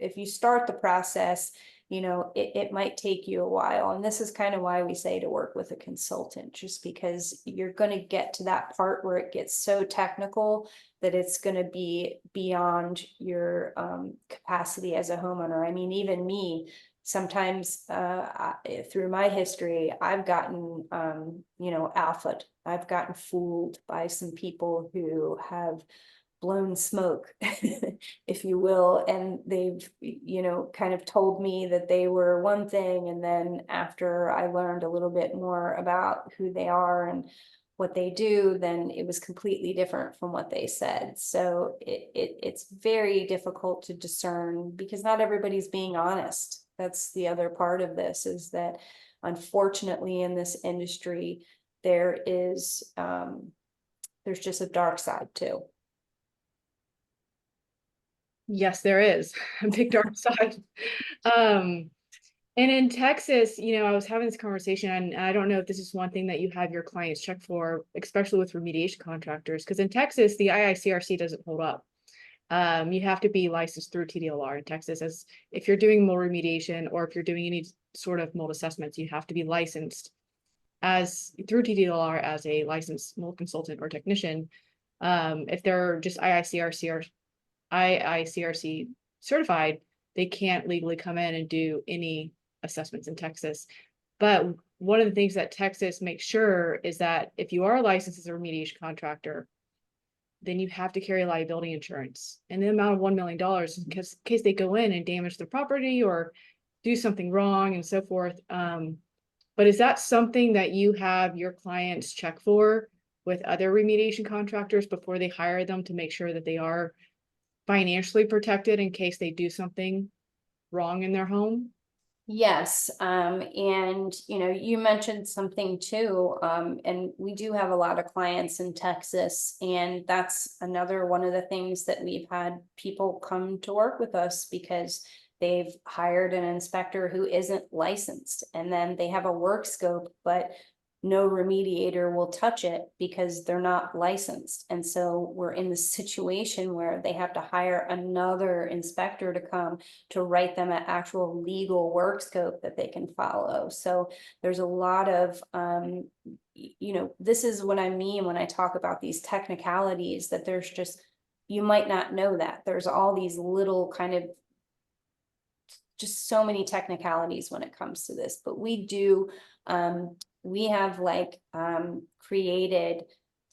[SPEAKER 3] if you start the process, it might take you a while. And this is kind of why we say to work with a consultant, just because you're going to get to that part where it gets so technical that it's going to be beyond your capacity as a homeowner. I mean, even me, sometimes through my history, I've gotten, alphaed. I've gotten fooled by some people who have blown smoke, if you will, and they've kind of told me that they were one thing, and then after I learned a little bit more about who they are and what they do, then it was completely different from what they said. So it's very difficult to discern because not everybody's being honest. That's the other part of this, is that unfortunately in this industry there's just a dark side too.
[SPEAKER 2] Yes, there is a big dark side. And in Texas, I was having this conversation, and I don't know if this is one thing that you have your clients check for, especially with remediation contractors, because in Texas, the IICRC doesn't hold up. You have to be licensed through TDLR in Texas, as if you're doing mold remediation or if you're doing any sort of mold assessments, you have to be licensed through TDLR as a licensed mold consultant or technician. If they're just IICRC certified, they can't legally come in and do any assessments in Texas. But one of the things that Texas makes sure is that if you are licensed as a remediation contractor, then you have to carry liability insurance and the amount of $1 million in case they go in and damage the property or do something wrong and so forth. But is that something that you have your clients check for with other remediation contractors before they hire them, to make sure that they are financially protected in case they do something wrong in their home?
[SPEAKER 3] Yes, and you mentioned something too, and we do have a lot of clients in Texas, and that's another one of the things that we've had people come to work with us because they've hired an inspector who isn't licensed, and then they have a work scope, but no remediator will touch it because they're not licensed. And so we're in the situation where they have to hire another inspector to come to write them an actual legal work scope that they can follow. So there's a lot of, this is what I mean when I talk about these technicalities, that there's just, you might not know that there's all these little kind of, just so many technicalities when it comes to this, but we do, we have created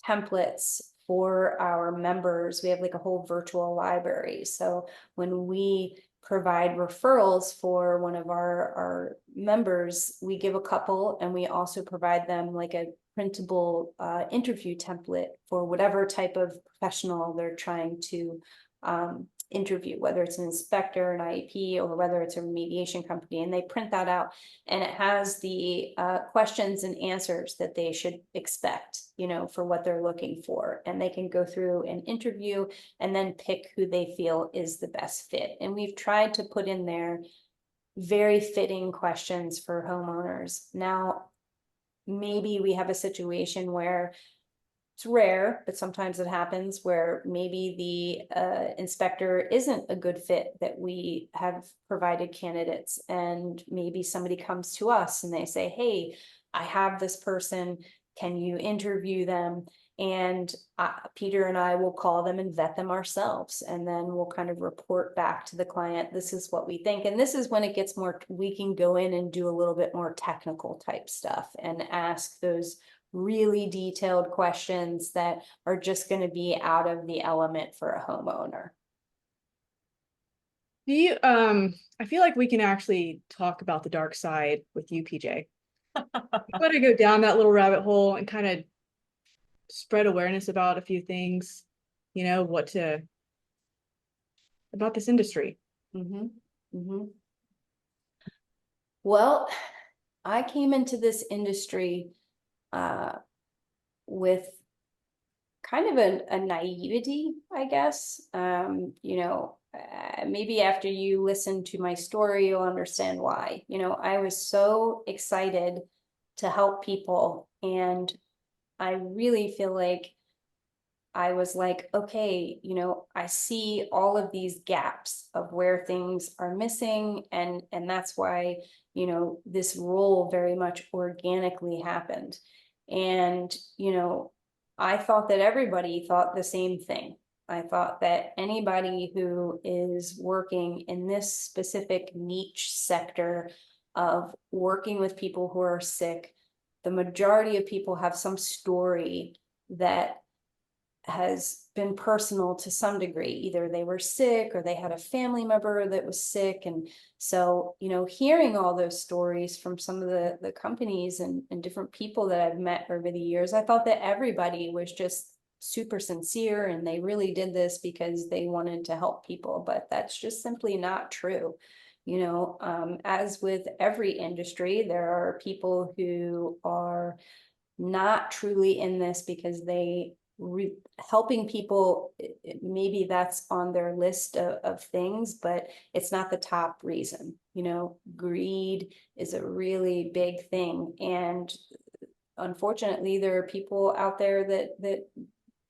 [SPEAKER 3] templates for our members. We have like a whole virtual library. So when we provide referrals for one of our members, we give a couple, and we also provide them like a printable interview template for whatever type of professional they're trying to interview, whether it's an inspector, an IEP, or whether it's a remediation company, and they print that out, and it has the questions and answers that they should expect, for what they're looking for, and they can go through an interview and then pick who they feel is the best fit. And we've tried to put in there very fitting questions for homeowners. Now, maybe we have a situation where it's rare, but sometimes it happens, where maybe the inspector isn't a good fit that we have provided candidates, and maybe somebody comes to us and they say, hey, I have this person, Can you interview them? And Peter and I will call them and vet them ourselves. And then we'll kind of report back to the client, this is what we think. And this is when it gets more, we can go in and do a little bit more technical type stuff and ask those really detailed questions that are just going to be out of the element for a homeowner.
[SPEAKER 2] Do you, I feel like we can actually talk about the dark side with you, PJ. You want to go down that little rabbit hole and kind of spread awareness about a few things, you know, about this industry.
[SPEAKER 3] Well, I came into this industry with kind of a naivety, I guess. You know, maybe after you listen to my story, you'll understand why. You know, I was so excited to help people, and I really feel like I was like, okay, you know, I see all of these gaps of where things are missing, and that's why, you know, this role very much organically happened. And, you know, I thought that everybody thought the same thing. I thought that anybody who is working in this specific niche sector of working with people who are sick, the majority of people have some story that has been personal to some degree. Either they were sick or they had a family member that was sick. And so, you know, hearing all those stories from some of the companies and different people that I've met over the years, I thought that everybody was just super sincere and they really did this because they wanted to help people. But that's just simply not true. You know, as with every industry, there are people who are not truly in this because they helping people, maybe that's on their list of things, but it's not the top reason. You know, greed is a really big thing, and unfortunately there are people out there that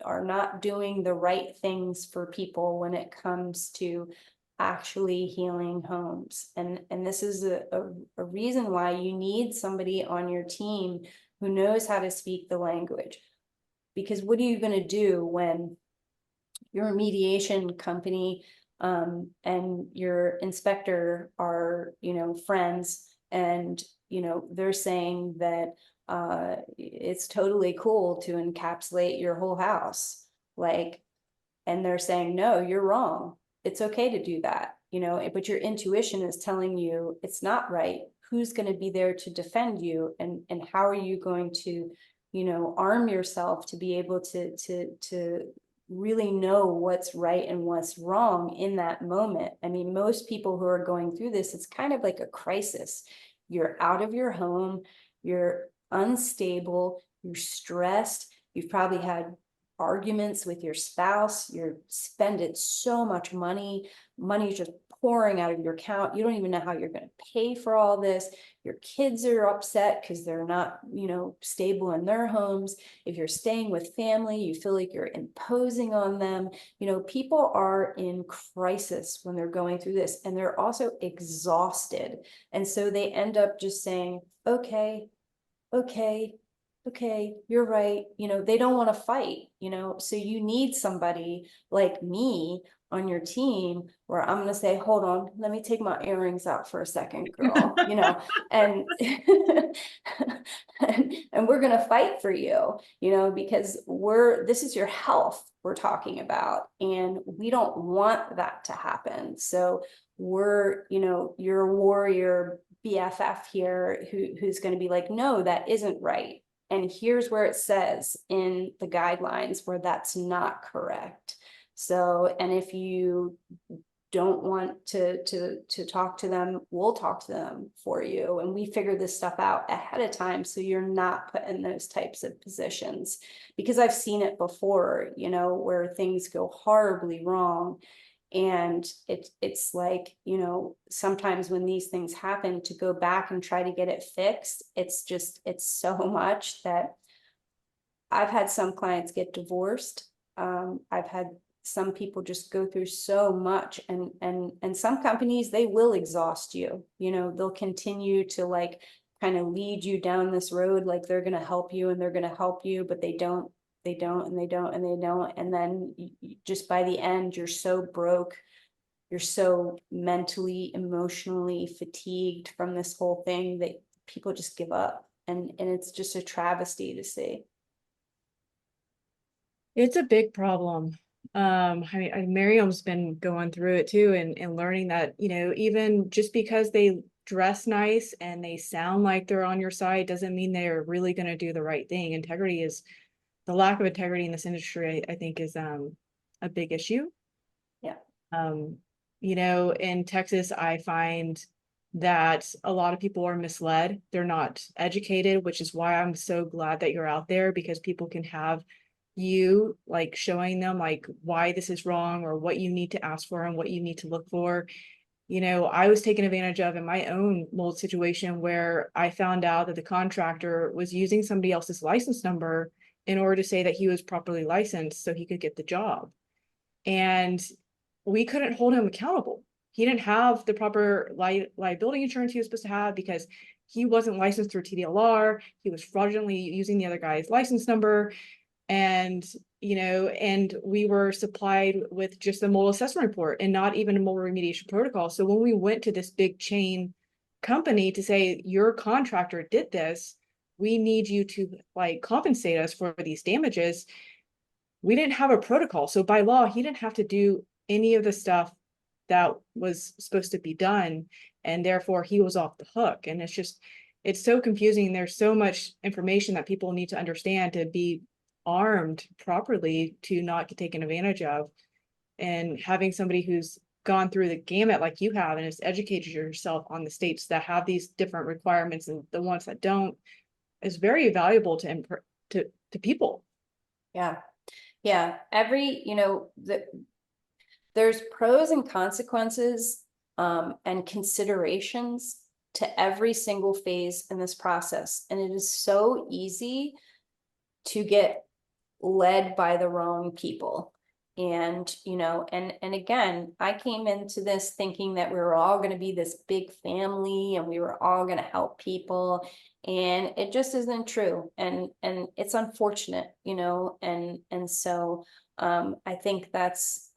[SPEAKER 3] are not doing the right things for people when it comes to actually healing homes. And this is a reason why you need somebody on your team who knows how to speak the language. Because what are you going to do when your mediation company and your inspector are, you know, friends, and, you know, they're saying that it's totally cool to encapsulate your whole house, like, and they're saying, no, you're wrong. It's okay to do that, you know, but your intuition is telling you it's not right. Who's going to be there to defend you? And how are you going to, you know, arm yourself to be able to really know what's right and what's wrong in that moment? I mean, most people who are going through this, it's kind of like a crisis. You're out of your home, you're unstable, you're stressed, you've probably had arguments with your spouse, you're spending so much money's just pouring out of your account. You don't even know how you're going to pay for all this. Your kids are upset because they're not, you know, stable in their homes. If you're staying with family, you feel like you're imposing on them. You know, people are in crisis when they're going through this, and they're also exhausted. And so they end up just saying, okay, you're right. You know, they don't want to fight, you know, so you need somebody like me on your team where I'm going to say, hold on, let me take my earrings out for a second, girl, you know, and, and we're going to fight for you, you know, because this is your health we're talking about, and we don't want that to happen. So we're, you know, your warrior BFF here who's going to be like, no, that isn't right. And here's where it says in the guidelines where that's not correct. So, and if you don't want to talk to them, we'll talk to them for you. And we figure this stuff out ahead of time, so you're not put in those types of positions. Because I've seen it before, you know, where things go horribly wrong. And it's like, you know, sometimes when these things happen, to go back and try to get it fixed, it's so much that I've had some clients get divorced. I've had some people just go through so much, and some companies, they will exhaust you. You know, they'll continue to like kind of lead you down this road, like they're going to help you and they're going to help you, but they don't, and they don't, and they don't. And then just by the end, you're so broke. You're so mentally, emotionally fatigued from this whole thing that people just give up. And it's just a travesty to see.
[SPEAKER 2] It's a big problem. I mean, Miriam's been going through it too, and learning that, you know, even just because they dress nice and they sound like they're on your side doesn't mean they're really going to do the right thing. Integrity is the lack of integrity in this industry, I think, is a big issue.
[SPEAKER 3] Yeah.
[SPEAKER 2] You know, in Texas, I find that a lot of people are misled. They're not educated, which is why I'm so glad that you're out there, because people can have you like showing them like why this is wrong or what you need to ask for and what you need to look for. You know, I was taken advantage of in my own mold situation where I found out that the contractor was using somebody else's license number in order to say that he was properly licensed so he could get the job. And we couldn't hold him accountable. He didn't have the proper liability insurance he was supposed to have because he wasn't licensed through TDLR. He was fraudulently using the other guy's license number. And, you know, and we were supplied with just a mold assessment report and not even a mold remediation protocol. So when we went to this big chain company to say, your contractor did this, we need you to like compensate us for these damages, we didn't have a protocol. So by law, he didn't have to do any of the stuff that was supposed to be done. And therefore he was off the hook. And it's so confusing. There's so much information that people need to understand to be armed properly to not get taken advantage of. And having somebody who's gone through the gamut like you have and has educated yourself on the states that have these different requirements and the ones that don't is very valuable to people.
[SPEAKER 3] Yeah. Yeah. There's pros and consequences and considerations to every single phase in this process. And it is so easy to get led by the wrong people. And, and again, I came into this thinking that we were all going to be this big family and we were all going to help people. And it just isn't true. And it's unfortunate, and so I think that's,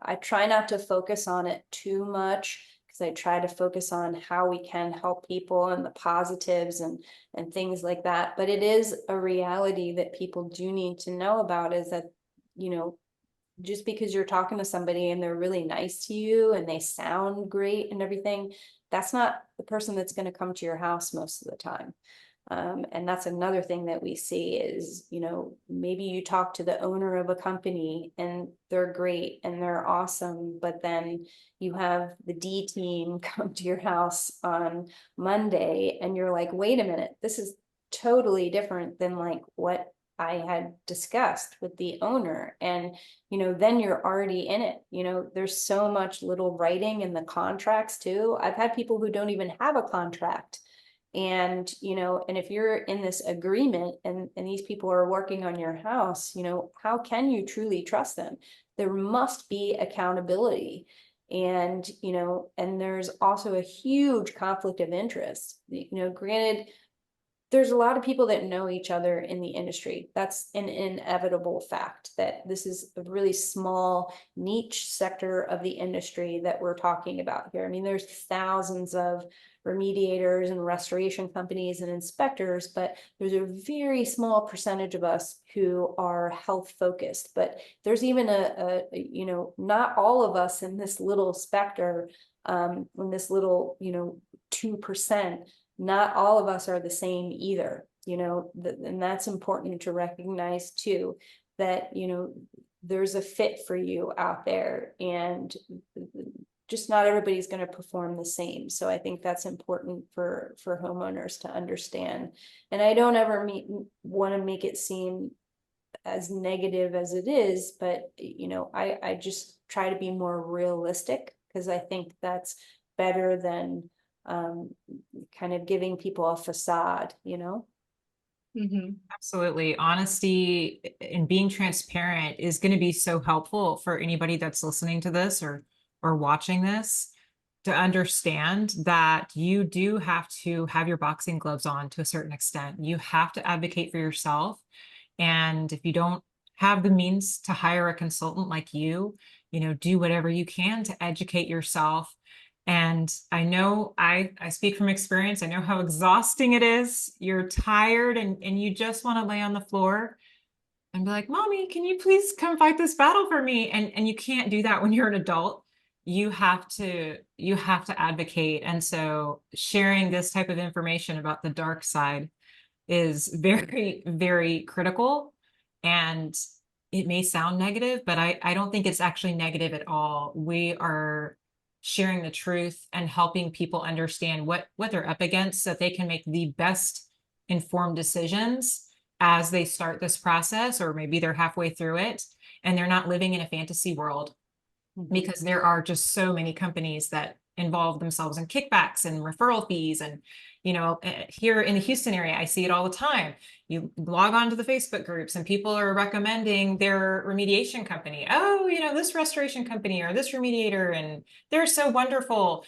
[SPEAKER 3] I try not to focus on it too much, because I try to focus on how we can help people and the positives and things like that. But it is a reality that people do need to know about, is that, just because you're talking to somebody and they're really nice to you and they sound great and everything, that's not the person that's going to come to your house most of the time. And that's another thing that we see is, maybe you talk to the owner of a company and they're great and they're awesome, but then you have the D team come to your house on Monday and you're like, wait a minute, this is totally different than like what I had discussed with the owner. And, then you're already in it. There's so much little writing in the contracts too. I've had people who don't even have a contract. And, and if you're in this agreement and these people are working on your house, how can you truly trust them? There must be accountability. And, and there's also a huge conflict of interest. Granted, there's a lot of people that know each other in the industry. That's an inevitable fact, that this is a really small niche sector of the industry that we're talking about here. I mean, there's thousands of remediators and restoration companies and inspectors, but there's a very small percentage of us who are health focused. But there's even not all of us in this little specter, in this little, 2%. Not all of us are the same either, and that's important to recognize too, that, there's a fit for you out there, and just not everybody's going to perform the same. So I think that's important for homeowners to understand. And I don't ever want to make it seem as negative as it is, but, I just try to be more realistic, because I think that's better than kind of giving people a facade,
[SPEAKER 1] Absolutely. Honesty and being transparent is going to be so helpful for anybody that's listening to this or watching this, to understand that you do have to have your boxing gloves on to a certain extent. You have to advocate for yourself. And if you don't have the means to hire a consultant like you know, do whatever you can to educate yourself. And I know I speak from experience. I know how exhausting it is. You're tired and you just want to lay on the floor and be like, Mommy, can you please come fight this battle for me? And you can't do that when you're an adult. You have to advocate. And so sharing this type of information about the dark side is very, very critical. And it may sound negative, but I don't think it's actually negative at all. We are sharing the truth and helping people understand what they're up against so that they can make the best informed decisions as they start this process, or maybe they're halfway through it and they're not living in a fantasy world, because there are just so many companies that involve themselves in kickbacks and referral fees. And, you know, here in the Houston area, I see it all the time. You log on to the Facebook groups and people are recommending their remediation company. Oh, you know, this restoration company or this remediator, and they're so wonderful.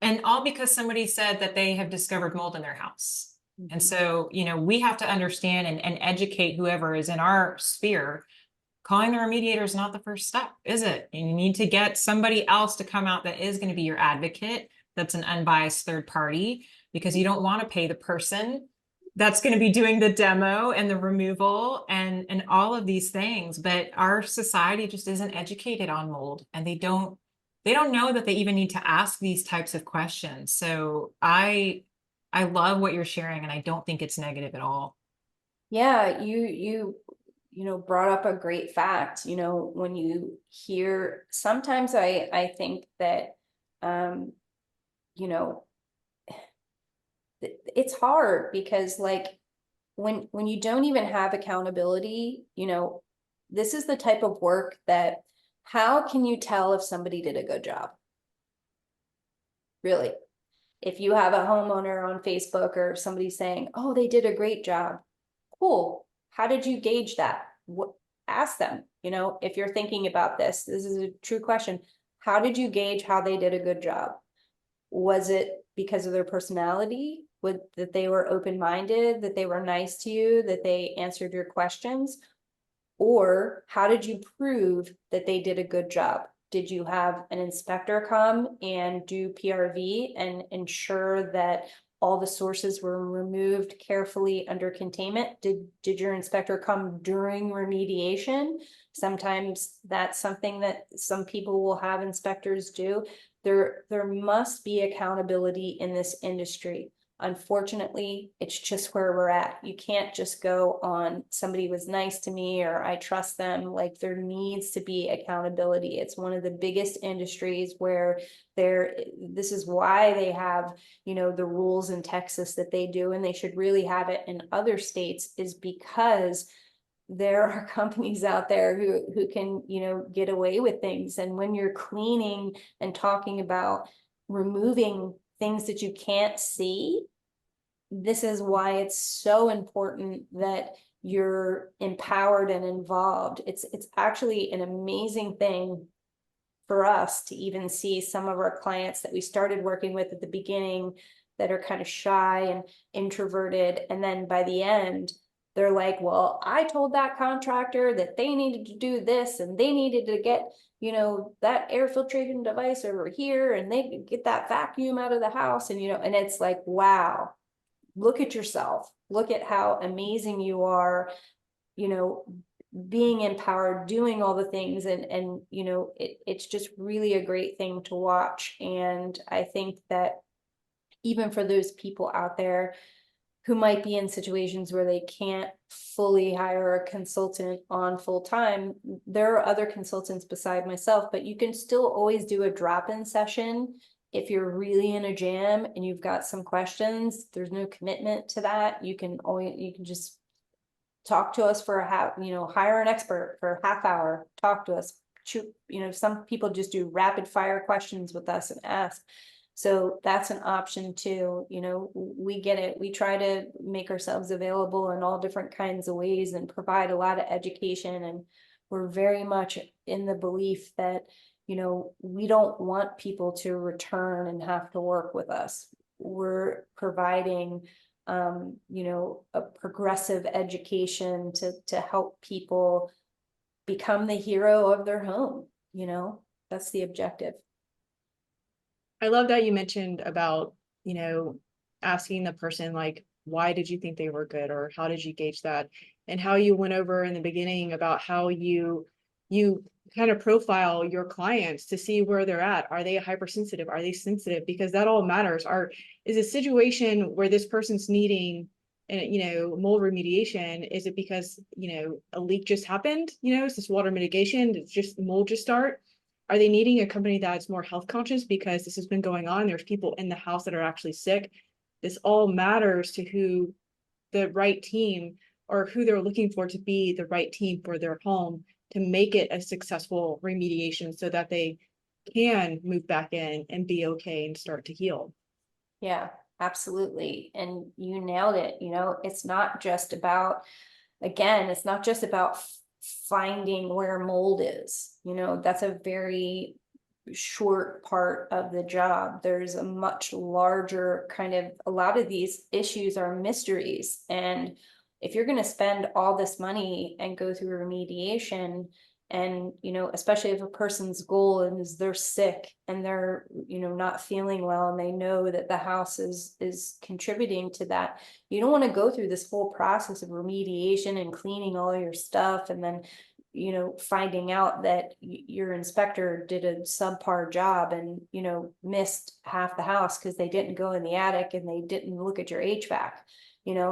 [SPEAKER 1] And all because somebody said that they have discovered mold in their house. And so, you know, we have to understand and educate whoever is in our sphere. Calling the remediator is not the first step, is it? And you need to get somebody else to come out that is going to be your advocate, that's an unbiased third party, because you don't want to pay the person that's going to be doing the demo and the removal and all of these things. But our society just isn't educated on mold, and they don't know that they even need to ask these types of questions. So I love what you're sharing, and I don't think it's negative at all.
[SPEAKER 3] Yeah, you know, brought up a great fact. You know, when you hear, sometimes I think that you know, it's hard because, like, when you don't even have accountability, you know, this is the type of work that, how can you tell if somebody did a good job? Really? If you have a homeowner on Facebook or somebody saying, oh, they did a great job, cool. How did you gauge that? What, ask them, you know, if you're thinking about this is a true question. How did you gauge how they did a good job? Was it because of their personality? That they were open-minded, that they were nice to you, that they answered your questions? Or how did you prove that they did a good job? Did you have an inspector come and do PRV and ensure that all the sources were removed carefully under containment? Did your inspector come during remediation? Sometimes that's something that some people will have inspectors do. There must be accountability in this industry. Unfortunately, it's just where we're at. You can't just go on, somebody was nice to me or I trust them. Like, there needs to be accountability. It's one of the biggest industries where this is why they have, you know, the rules in Texas that they do, and they should really have it in other states, is because there are companies out there who can, you know, get away with things. And when you're cleaning and talking about removing things that you can't see, this is why it's so important that you're empowered and involved. It's actually an amazing thing for us to even see some of our clients that we started working with at the beginning that are kind of shy and introverted, and then by the end they're like, well, I told that contractor that they needed to do this and they needed to get, you know, that air filtration device over here, and they could get that vacuum out of the house. And, you know, and it's like, wow, look at yourself, look at how amazing you are, you know, being empowered, doing all the things. And you know, it's just really a great thing to watch. And I think that even for those people out there who might be in situations where they can't fully hire a consultant on full time, there are other consultants beside myself, but you can still always do a drop-in session. If you're really in a jam and you've got some questions, there's no commitment to that. You can just talk to us for a half, you know, hire an expert for a half hour, talk to us, shoot, you know, some people just do rapid fire questions with us and ask. So that's an option too. You know, we get it. We try to make ourselves available in all different kinds of ways and provide a lot of education. And we're very much in the belief that, we don't want people to return and have to work with us. We're providing, a progressive education to help people become the hero of their home. That's the objective.
[SPEAKER 2] I love that you mentioned about, asking the person, like, why did you think they were good, or how did you gauge that? And how you went over in the beginning about how you kind of profile your clients to see where they're at. Are they hypersensitive? Are they sensitive? Because that all matters. Is a situation where this person's needing mold remediation, is it because a leak just happened? Is this water mitigation? It's just mold just start? Are they needing a company that's more health conscious because this has been going on? There's people in the house that are actually sick. This all matters to who the right team, or who they're looking for to be the right team for their home to make it a successful remediation so that they can move back in and be okay and start to heal.
[SPEAKER 3] Yeah, absolutely. And you nailed it. It's not just about, again, it's not just about finding where mold is. That's a very short part of the job. There's a much larger a lot of these issues are mysteries. And if you're going to spend all this money and go through remediation, and especially if a person's goal is they're sick and they're not feeling well, and they know that the house is contributing to that, you don't want to go through this whole process of remediation and cleaning all your stuff, and then finding out that your inspector did a subpar job and missed half the house because they didn't go in the attic and they didn't look at your HVAC.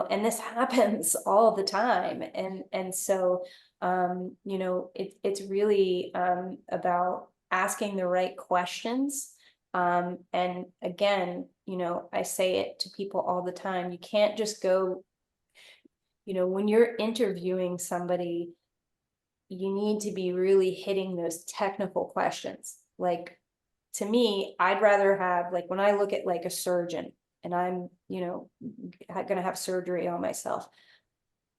[SPEAKER 3] And this happens all the time. And so it's really about asking the right questions. And again, I say it to people all the time. You can't just go, when you're interviewing somebody, you need to be really hitting those technical questions. Like, to me, I'd rather have, like, when I look at like a surgeon and I'm, gonna have surgery on myself,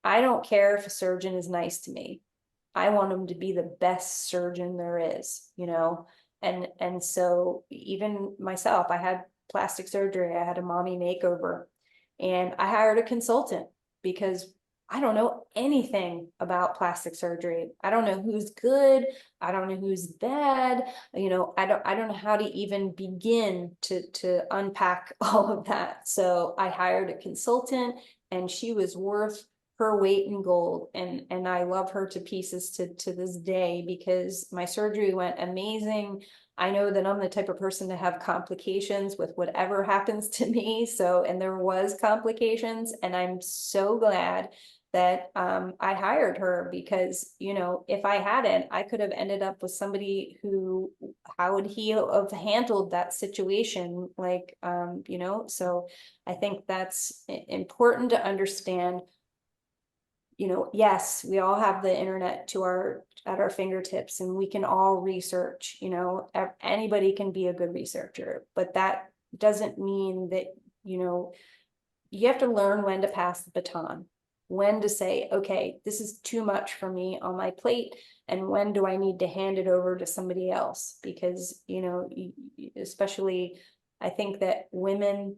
[SPEAKER 3] I don't care if a surgeon is nice to me. I want them to be the best surgeon there is, and so even myself, I had plastic surgery, I had a mommy makeover, and I hired a consultant because I don't know anything about plastic surgery. I don't know who's good. I don't know who's bad. I don't know how to even begin to unpack all of that. So I hired a consultant, and she was worth her weight in gold. And I love her to pieces to this day, because my surgery went amazing. I know that I'm the type of person to have complications with whatever happens to me. So, and there was complications, and I'm so glad that I hired her, because if I hadn't, I could have ended up with somebody who, how would he have handled that situation? So I think that's important to understand. Yes, we all have the internet at our fingertips, and we can all research. Anybody can be a good researcher, but that doesn't mean that you have to learn when to pass the baton, when to say, okay, this is too much for me on my plate, and when do I need to hand it over to somebody else? Because especially, I think that women,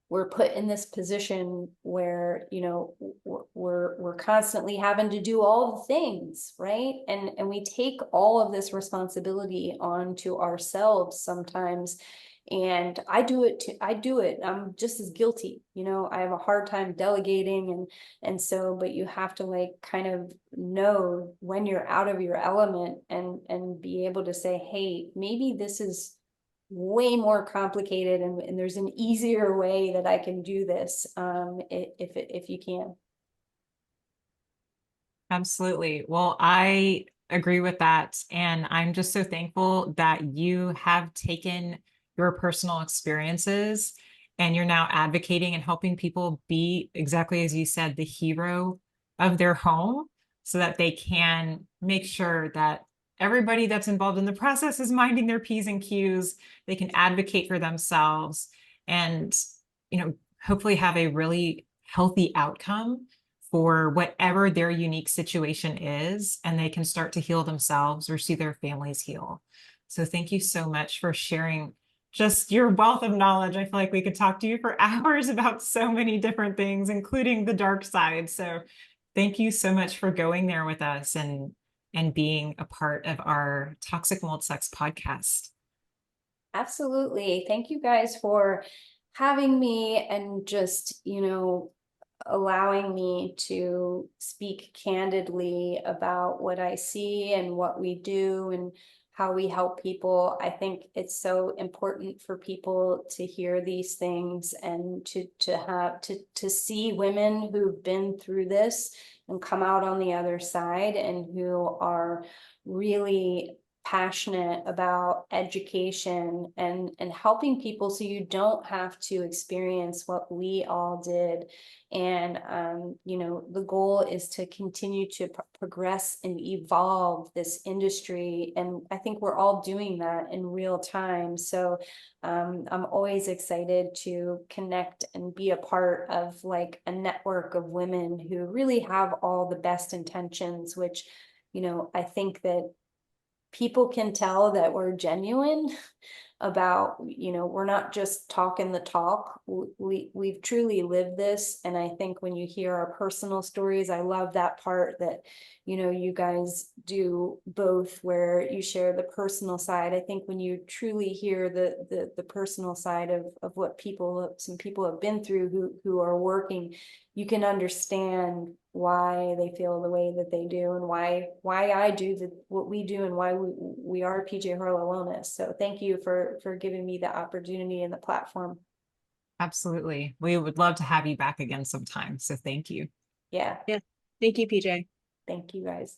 [SPEAKER 3] we're put in this position where we're constantly having to do all the things, right? And we take all of this responsibility onto ourselves sometimes. And I do it. I'm just as guilty. I have a hard time delegating, and so, but you have to kind of know when you're out of your element, and be able to say, hey, maybe this is way more complicated, and there's an easier way that I can do this, if you can.
[SPEAKER 1] Absolutely. Well, I agree with that. And I'm just so thankful that you have taken your personal experiences and you're now advocating and helping people be, exactly as you said, the hero of their home, so that they can make sure that everybody that's involved in the process is minding their P's and Q's. They can advocate for themselves and, hopefully have a really healthy outcome for whatever their unique situation is, and they can start to heal themselves or see their families heal. So thank you so much for sharing just your wealth of knowledge. I feel like we could talk to you for hours about so many different things, including the dark side. So thank you so much for going there with us and being a part of our Toxic Mold Sex podcast.
[SPEAKER 3] Absolutely. Thank you guys for having me and just, allowing me to speak candidly about what I see and what we do and how we help people. I think it's so important for people to hear these things and to see women who've been through this and come out on the other side and who are really passionate about education and helping people so you don't have to experience what we all did. And the goal is to continue to progress and evolve this industry, and I think we're all doing that in real time. So I'm always excited to connect and be a part of like a network of women who really have all the best intentions, which I think that people can tell that we're genuine about, we're not just talking the talk. We've truly lived this. And I think when you hear our personal stories, I love that part that, you guys do both, where you share the personal side. I think when you truly hear the personal side of what some people have been through who are working, you can understand why they feel the way that they do and why I do what we do and why we are PJ Harlow Wellness. So thank you for giving me the opportunity and the platform.
[SPEAKER 1] Absolutely. We would love to have you back again sometime. So thank you.
[SPEAKER 3] Yeah.
[SPEAKER 2] Yeah. Thank you, PJ.
[SPEAKER 3] Thank you guys.